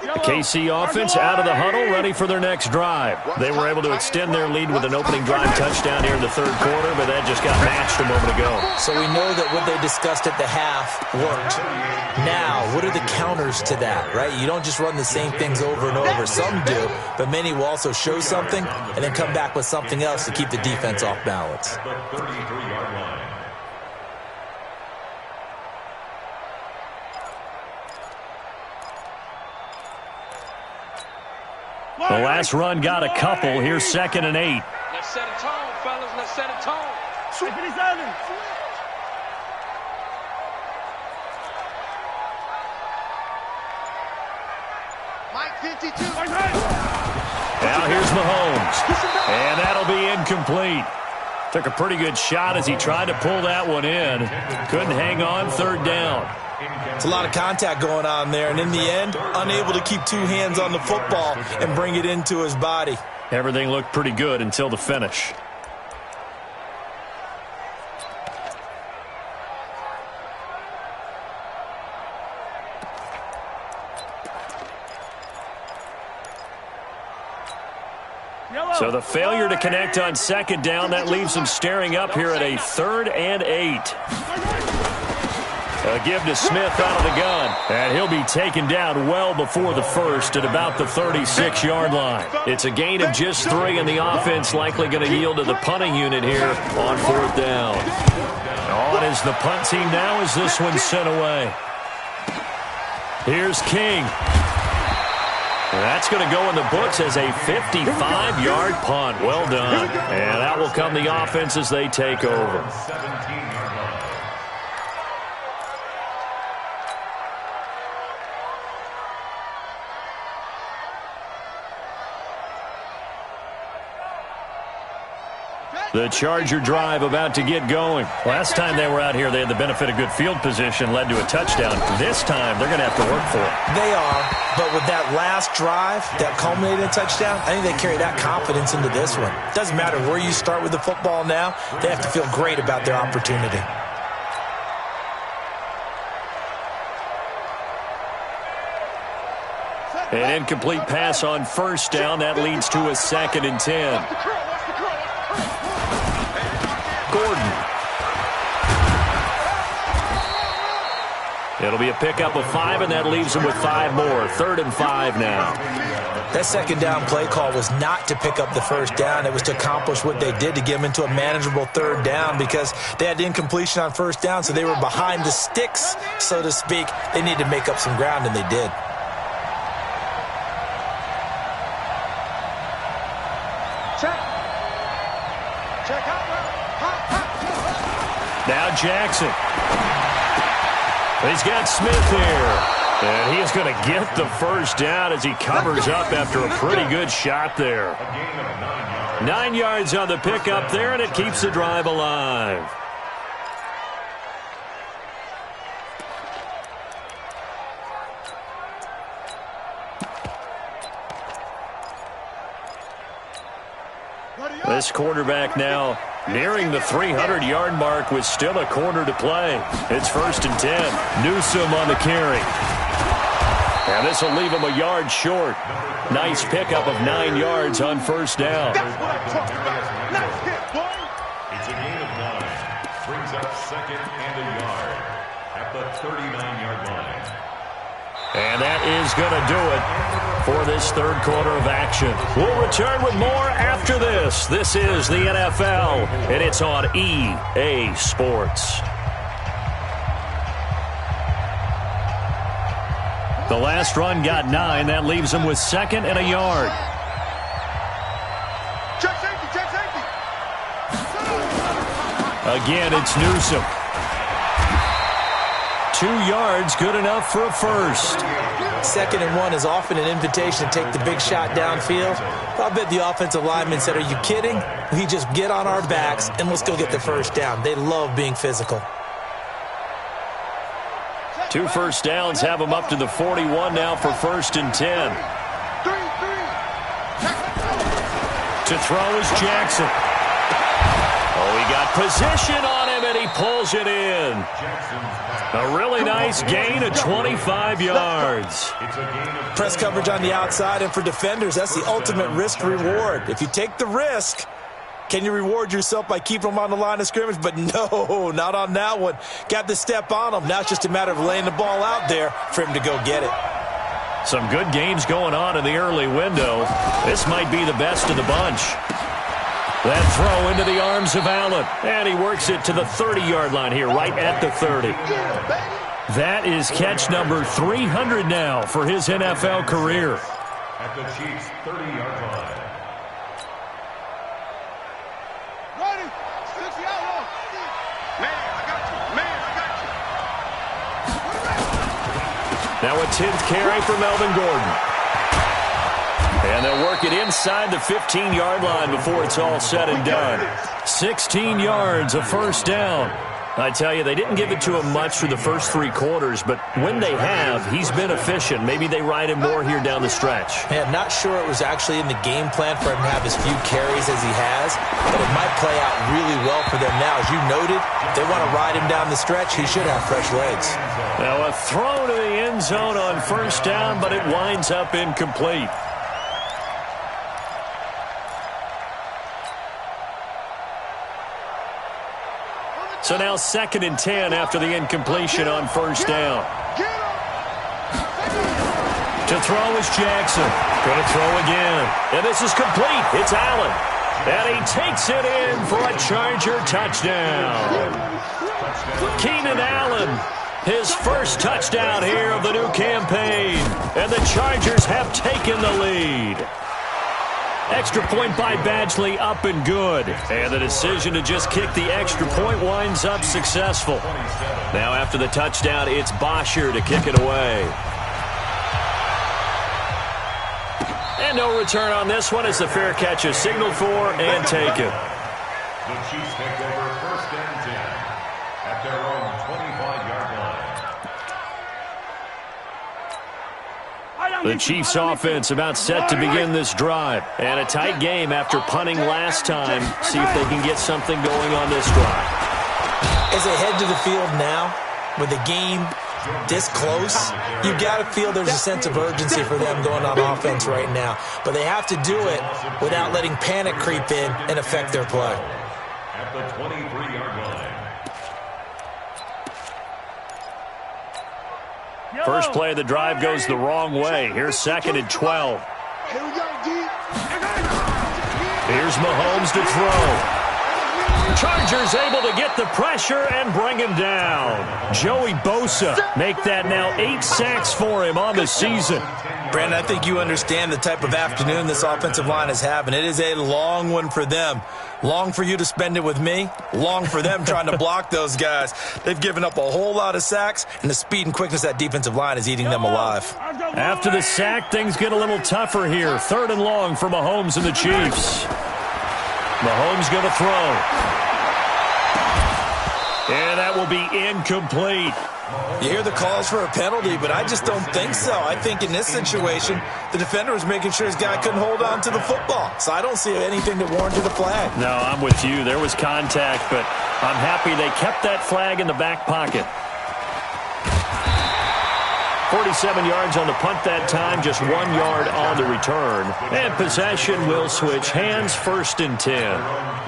The KC offense out of the huddle, ready for their next drive. They were able to extend their lead with an opening drive touchdown here in the 3rd quarter, but that just got matched a moment ago. So we know that what they discussed at the half worked. Now, what are the counters to that, right? You don't just run the same things over and over. Some do, but many will also show something and then come back with something else to keep the defense off balance. The 33-yard line. The last run got a couple. Here's 2nd and 8. Let's set a tone, fellas. Let's set a tone. Mike 52. Now here's Mahomes. And that'll be incomplete. Took a pretty good shot as he tried to pull that one in. Couldn't hang on, 3rd down. It's a lot of contact going on there, and in the end, unable to keep 2 hands on the football and bring it into his body. Everything looked pretty good until the finish. So the failure to connect on second down, that leaves them staring up here at a 3rd and 8. A give to Smith out of the gun, and he'll be taken down well before the first at about the 36-yard line. It's a gain of just 3, and the offense likely going to yield to the punting unit here on 4th down. On is the punt team now as this one's sent away. Here's King. And that's going to go in the books as a 55-yard punt. Well done. And that will come the offense as they take over. The Charger drive about to get going. Last time they were out here, they had the benefit of good field position, led to a touchdown. This time, they're going to have to work for it. They are, but with that last drive that culminated in a touchdown, I think they carry that confidence into this one. Doesn't matter where you start with the football now, they have to feel great about their opportunity. An incomplete pass on 1st down. That leads to a 2nd and 10. Gordon. It'll be a pickup of 5, and that leaves him with 5 more. 3rd and 5 now. That second down play call was not to pick up the 1st down. It was to accomplish what they did to get them into a manageable 3rd down because they had incompletion on 1st down, so they were behind the sticks, so to speak. They needed to make up some ground, and they did. Now Jackson. He's got Smith here. And he is going to get the 1st down as he covers up after a pretty good shot there. 9 yards on the pickup there, and it keeps the drive alive. This quarterback now nearing the 300-yard mark with still a quarter to play. It's 1st and 10. Newsome on the carry. And this will leave him a yard short. Nice pickup of 9 yards on 1st down. It's a gain of 9. Brings up 2nd and a yard at the 39-yard line. And that is going to do it for this 3rd quarter of action. We'll return with more after this. This is the NFL, and it's on EA Sports. The last run got 9. That leaves him with 2nd and a yard. Again, it's Newsome. 2 yards, good enough for a 1st. 2nd and 1 is often an invitation to take the big shot downfield. I bet the offensive lineman said, are you kidding? We just get on our backs and let's go get the 1st down. They love being physical. 2 first downs have them up to the 41 now for 1st and 10. To throw is Jackson. Oh, he got position on him, and he pulls it in. A really nice gain of 25 yards. Press coverage on the outside, and for defenders, that's the ultimate risk-reward. If you take the risk, can you reward yourself by keeping them on the line of scrimmage? But no, not on that one. Got the step on him. Now it's just a matter of laying the ball out there for him to go get it. Some good games going on in the early window. This might be the best of the bunch. That throw into the arms of Allen. And he works it to the 30-yard line here, right at the 30. That is catch number 300 now for his NFL career. At the Chiefs' 30-yard line. Now a 10th carry for Melvin Gordon. And they'll work it inside the 15-yard line before it's all said and done. 16 yards, a 1st down. I tell you, they didn't give it to him much for the first 3 quarters, but when they have, he's been efficient. Maybe they ride him more here down the stretch. Yeah, I'm not sure it was actually in the game plan for him to have as few carries as he has, but it might play out really well for them now. As you noted, if they want to ride him down the stretch, he should have fresh legs. Now a throw to the end zone on 1st down, but it winds up incomplete. So now 2nd and 10 after the incompletion on first down. To throw is Jackson. Going to throw again. And this is complete. It's Allen. And he takes it in for a Charger touchdown. Keenan Allen, his first touchdown here of the new campaign. And the Chargers have taken the lead. Extra point by Badgley, up and good. And the decision to just kick the extra point winds up successful. Now after the touchdown, it's Bosher to kick it away. And no return on this one as the fair catch is signaled for and taken. The Chiefs take over 1st and 10 at their own 25-yard line. The Chiefs offense about set to begin this drive. And a tight game after punting last time. See if they can get something going on this drive. As they head to the field now, with the game this close, you got to feel there's a sense of urgency for them going on offense right now. But they have to do it without letting panic creep in and affect their play. At the 23-yard line. First play of the drive goes the wrong way. Here's 2nd and 12. Here's Mahomes to throw. Chargers able to get the pressure and bring him down. Joey Bosa make that now 8 sacks for him on the season. Brandon, I think you understand the type of afternoon this offensive line is having. It is a long one for them. Long for you to spend it with me. Long for them trying to block those guys. They've given up a whole lot of sacks, and the speed and quickness of that defensive line is eating them alive. After the sack, things get a little tougher here. 3rd and long for Mahomes and the Chiefs. Mahomes going to throw. And that will be incomplete. You hear the calls for a penalty, but I just don't think so. I think in this situation, the defender was making sure his guy couldn't hold on to the football. So I don't see anything that warranted a flag. No, I'm with you. There was contact, but I'm happy they kept that flag in the back pocket. 47 yards on the punt that time, just 1 yard on the return. And possession will switch hands, 1st and 10.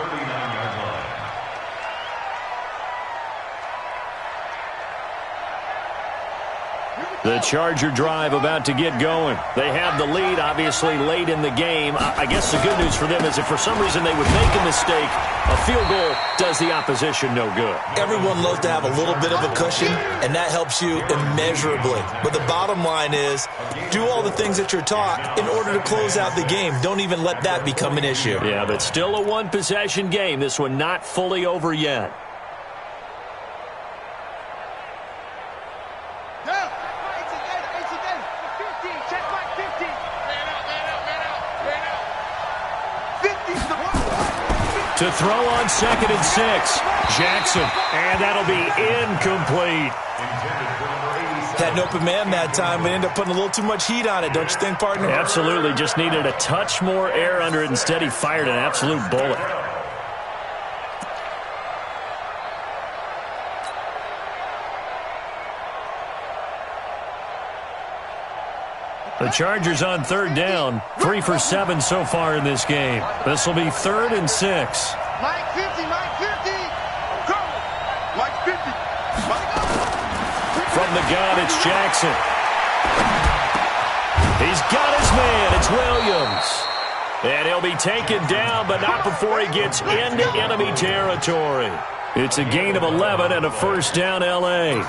The Charger drive about to get going. They have the lead, obviously, late in the game. I guess the good news for them is if for some reason they would make a mistake, a field goal does the opposition no good. Everyone loves to have a little bit of a cushion, and that helps you immeasurably. But the bottom line is, do all the things that you're taught in order to close out the game. Don't even let that become an issue. Yeah, but still a one-possession game. This one not fully over yet. To throw on 2nd and 6. Jackson. And that'll be incomplete. Had an open man that time, but ended up putting a little too much heat on it, don't you think, partner? Absolutely. Just needed a touch more air under it. Instead, he fired an absolute bullet. The Chargers on 3rd down, 3 for 7 so far in this game. This will be 3rd and 6. Mike 50, Mike 50. Go. Mike 50. Mike. From the gun, it's Jackson. He's got his man. It's Williams. And he'll be taken down, but not before he gets into enemy territory. It's a gain of 11 and a 1st down, L.A.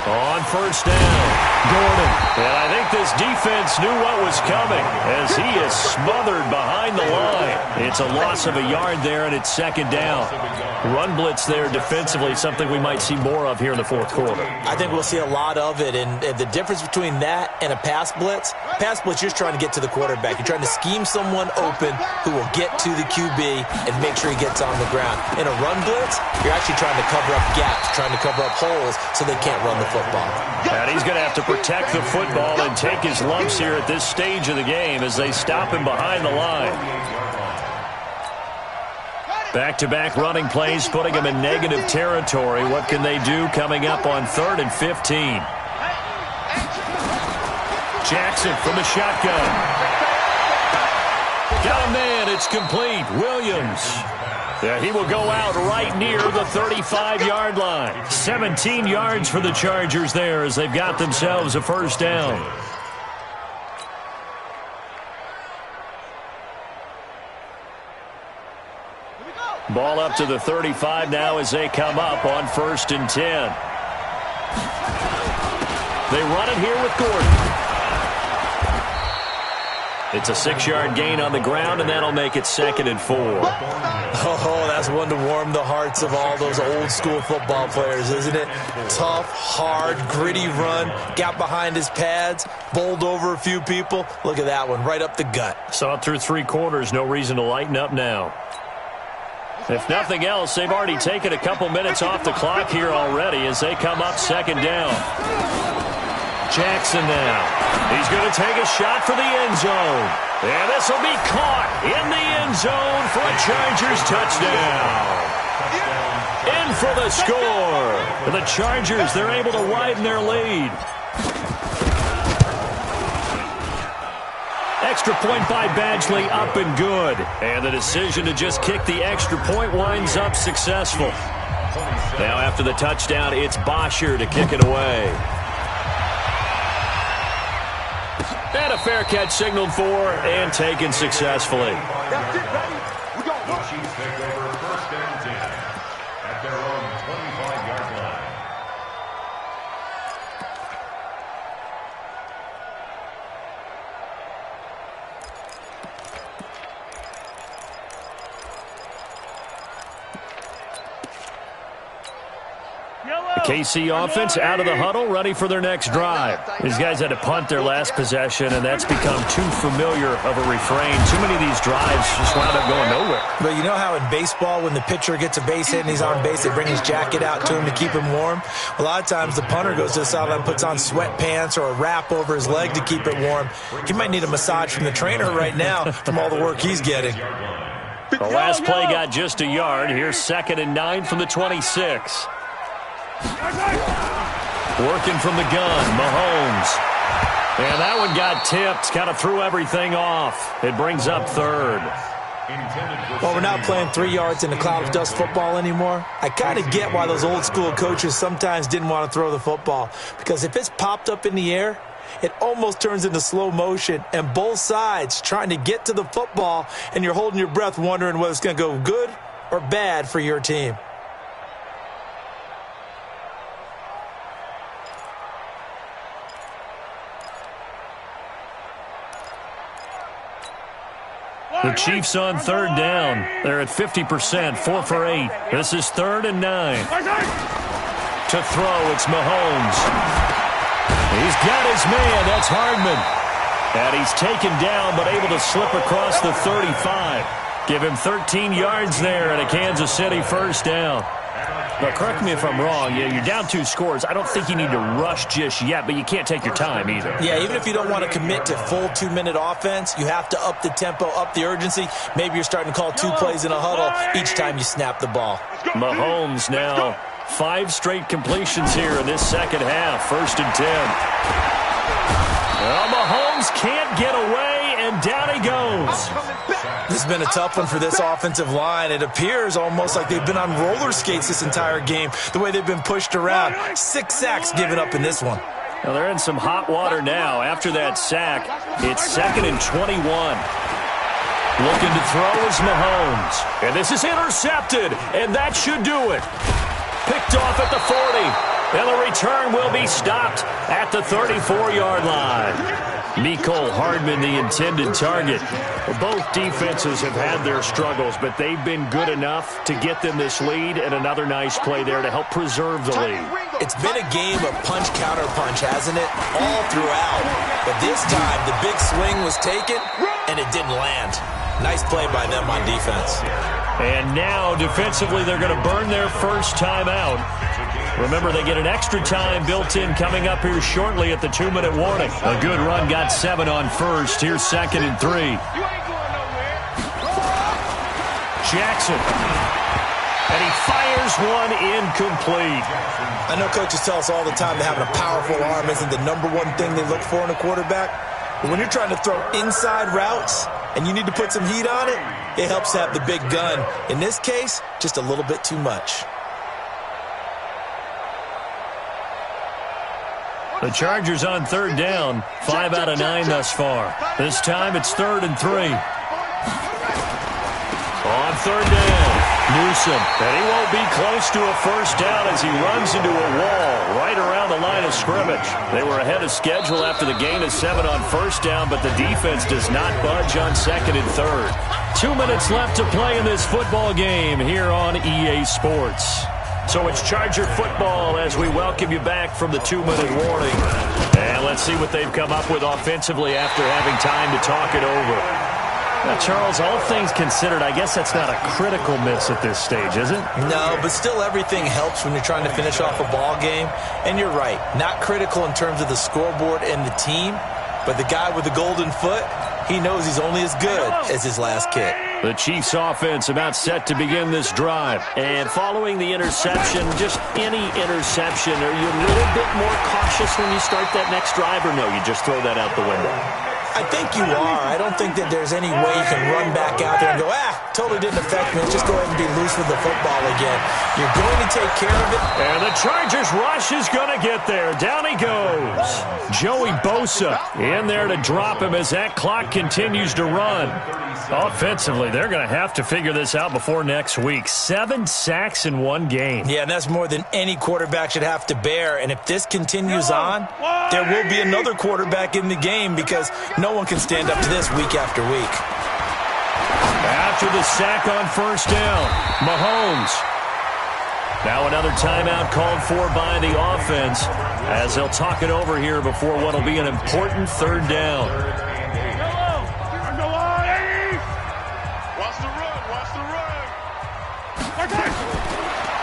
On 1st down, Gordon. And I think this defense knew what was coming as he is smothered behind the line. It's a loss of a yard there, and it's 2nd down. Run blitz there defensively, something we might see more of here in the 4th quarter. I think we'll see a lot of it, and the difference between that and a pass blitz, you're trying to get to the quarterback. You're trying to scheme someone open who will get to the QB and make sure he gets on the ground. In a run blitz, you're actually trying to cover up gaps, trying to cover up holes so they can't run the football. And he's going to have to protect the football and take his lumps here at this stage of the game as they stop him behind the line. Back-to-back running plays, putting them in negative territory. What can they do coming up on 3rd and 15? Jackson from the shotgun. Got a man. It's complete. Williams. Yeah, he will go out right near the 35-yard line. 17 yards for the Chargers there as they've got themselves a first down. Ball up to the 35 now as they come up on 1st and 10. They run it here with Gordon. It's a 6-yard gain on the ground, and that'll make it 2nd and 4. Oh, that's one to warm the hearts of all those old-school football players, isn't it? Tough, hard, gritty run, got behind his pads, bowled over a few people. Look at that one, right up the gut. Saw it through 3 quarters, no reason to lighten up now. If nothing else, they've already taken a couple minutes off the clock here already as they come up 2nd down. Jackson now. He's going to take a shot for the end zone. And this will be caught in the end zone for a Chargers touchdown. In for the score. For the Chargers, they're able to widen their lead. Extra point by Badgley, up and good. And the decision to just kick the extra point winds up successful. Now after the touchdown, it's Bosher to kick it away. And a fair catch signaled for and taken successfully. That's it, baby. We go. The Chiefs take over 1st and 10 at their own 25-yard line. KC offense out of the huddle, ready for their next drive. These guys had to punt their last possession, and that's become too familiar of a refrain. Too many of these drives just wound up going nowhere. But you know how in baseball, when the pitcher gets a base hit and he's on base, they bring his jacket out to him to keep him warm? A lot of times the punter goes to the sideline, puts on sweatpants or a wrap over his leg to keep it warm. He might need a massage from the trainer right now from all the work he's getting. The last play got just a yard. Here's 2nd and 9 from the 26. Working from the gun, Mahomes. And that one got tipped, kind of threw everything off. It brings up 3rd. Well, we're not playing 3 yards in a cloud of dust football anymore. I kind of get why those old school coaches sometimes didn't want to throw the football. Because if it's popped up in the air, it almost turns into slow motion. And both sides trying to get to the football, and you're holding your breath wondering whether it's going to go good or bad for your team. The Chiefs on 3rd down. They're at 50%, 4 for 8. This is 3rd and 9. To throw, it's Mahomes. He's got his man. That's Hardman. And he's taken down, but able to slip across the 35. Give him 13 yards there and a Kansas City first down. Now, correct me if I'm wrong. Yeah, you're down 2 scores. I don't think you need to rush just yet, but you can't take your time either. Yeah, even if you don't want to commit to full 2-minute offense, you have to up the tempo, up the urgency. Maybe you're starting to call 2 plays in a huddle each time you snap the ball. Mahomes now 5 straight completions here in this second half. 1st and 10. Well, Mahomes can't get away, and down he goes. This has been a tough one for this offensive line. It appears almost like they've been on roller skates this entire game, the way they've been pushed around. 6 sacks given up in this one. Well, they're in some hot water now. After that sack, it's 2nd and 21. Looking to throw is Mahomes. And this is intercepted, and that should do it. Picked off at the 40. And the return will be stopped at the 34-yard line. Mecole Hardman, the intended target. Well, both defenses have had their struggles, but they've been good enough to get them this lead, and another nice play there to help preserve the lead. It's been a game of punch-counter-punch, hasn't it? All throughout. But this time, the big swing was taken, and it didn't land. Nice play by them on defense. And now, defensively, they're going to burn their first time out. Remember, they get an extra time built in coming up here shortly at the 2-minute warning. A good run got 7 on 1st. Here's 2nd and 3. Jackson. And he fires one incomplete. I know coaches tell us all the time that having a powerful arm isn't the number one thing they look for in a quarterback. But when you're trying to throw inside routes and you need to put some heat on it, it helps to have the big gun. In this case, just a little bit too much. The Chargers on third down, 5 out of 9 thus far. This time it's 3rd and 3. On third down, Newsom, and he won't be close to a first down as he runs into a wall right around the line of scrimmage. They were ahead of schedule after the gain of 7 on first down, but the defense does not budge on 2nd and 3rd. 2 minutes left to play in this football game here on EA Sports. So it's Charger football as we welcome you back from the 2-minute warning. And let's see what they've come up with offensively after having time to talk it over. Now, Charles, all things considered, I guess that's not a critical miss at this stage, is it? No, but still everything helps when you're trying to finish off a ball game. And you're right, not critical in terms of the scoreboard and the team, but the guy with the golden foot, he knows he's only as good as his last kick. The Chiefs offense about set to begin this drive. And following the interception, just any interception, are you a little bit more cautious when you start that next drive, or no, you just throw that out the window? I think you are. I don't think that there's any way you can run back out there and go, totally didn't affect me. Let's just go ahead and be loose with the football again. You're going to take care of it. And the Chargers rush is going to get there. Down he goes. Joey Bosa in there to drop him as that clock continues to run. Offensively, they're going to have to figure this out before next week. 7 sacks in one game. Yeah, and that's more than any quarterback should have to bear. And if this continues on, there will be another quarterback in the game because no one can stand up to this week after week. After the sack on first down, Mahomes. Now another timeout called for by the offense as they'll talk it over here before what will be an important third down.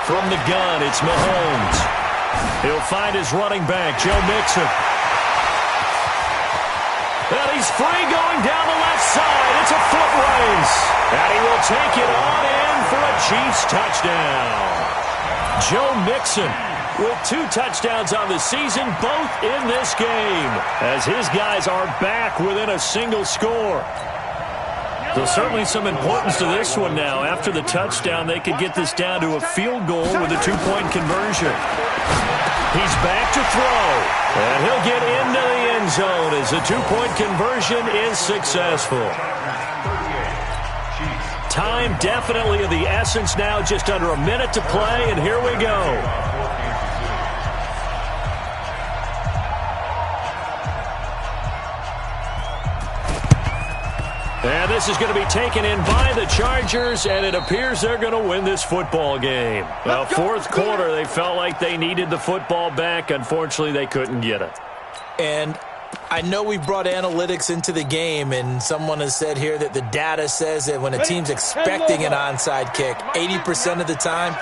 From the gun, it's Mahomes. He'll find his running back, Joe Mixon. And he's free going down the left side. It's a foot race. And he will take it on in for a Chiefs touchdown. Joe Mixon with 2 touchdowns on the season, both in this game, as his guys are back within a single score. So certainly some importance to this one now. After the touchdown, they could get this down to a field goal with a 2-point conversion. He's back to throw, and he'll get into the end zone as the 2-point conversion is successful. Time definitely of the essence now, just under a minute to play, and here we go. And this is going to be taken in by the Chargers, and it appears they're going to win this football game. Well, fourth quarter, they felt like they needed the football back. Unfortunately, they couldn't get it. And I know we brought analytics into the game, and someone has said here that the data says that when a team's expecting an onside kick, 80% of the time,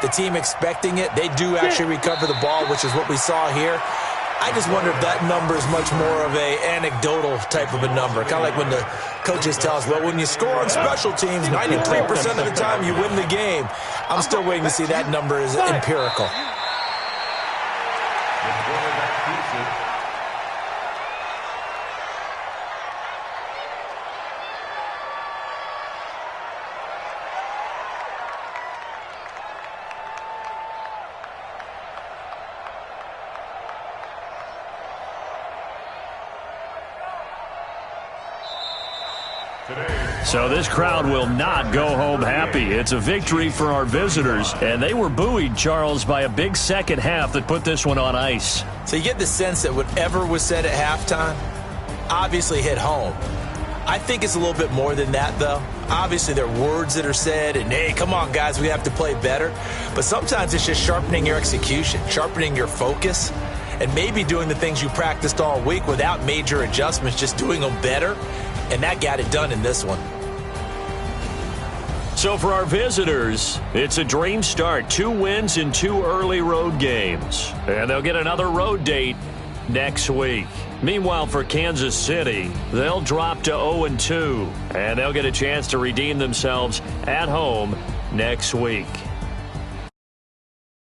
the team expecting it, they do actually recover the ball, which is what we saw here. I just wonder if that number is much more of a anecdotal type of a number. Kind of like when the coaches tell us, well, when you score on special teams, 93% of the time you win the game. I'm still waiting to see that number is empirical. So this crowd will not go home happy. It's a victory for our visitors, and they were buoyed, Charles, by a big second half that put this one on ice. So you get the sense that whatever was said at halftime obviously hit home. I think it's a little bit more than that, though. Obviously, there are words that are said, and, hey, come on, guys, we have to play better. But sometimes it's just sharpening your execution, sharpening your focus, and maybe doing the things you practiced all week without major adjustments, just doing them better. And that got it done in this one. So for our visitors, it's a dream start. 2 wins in 2 early road games. And they'll get another road date next week. Meanwhile, for Kansas City, they'll drop to 0-2, and they'll get a chance to redeem themselves at home next week.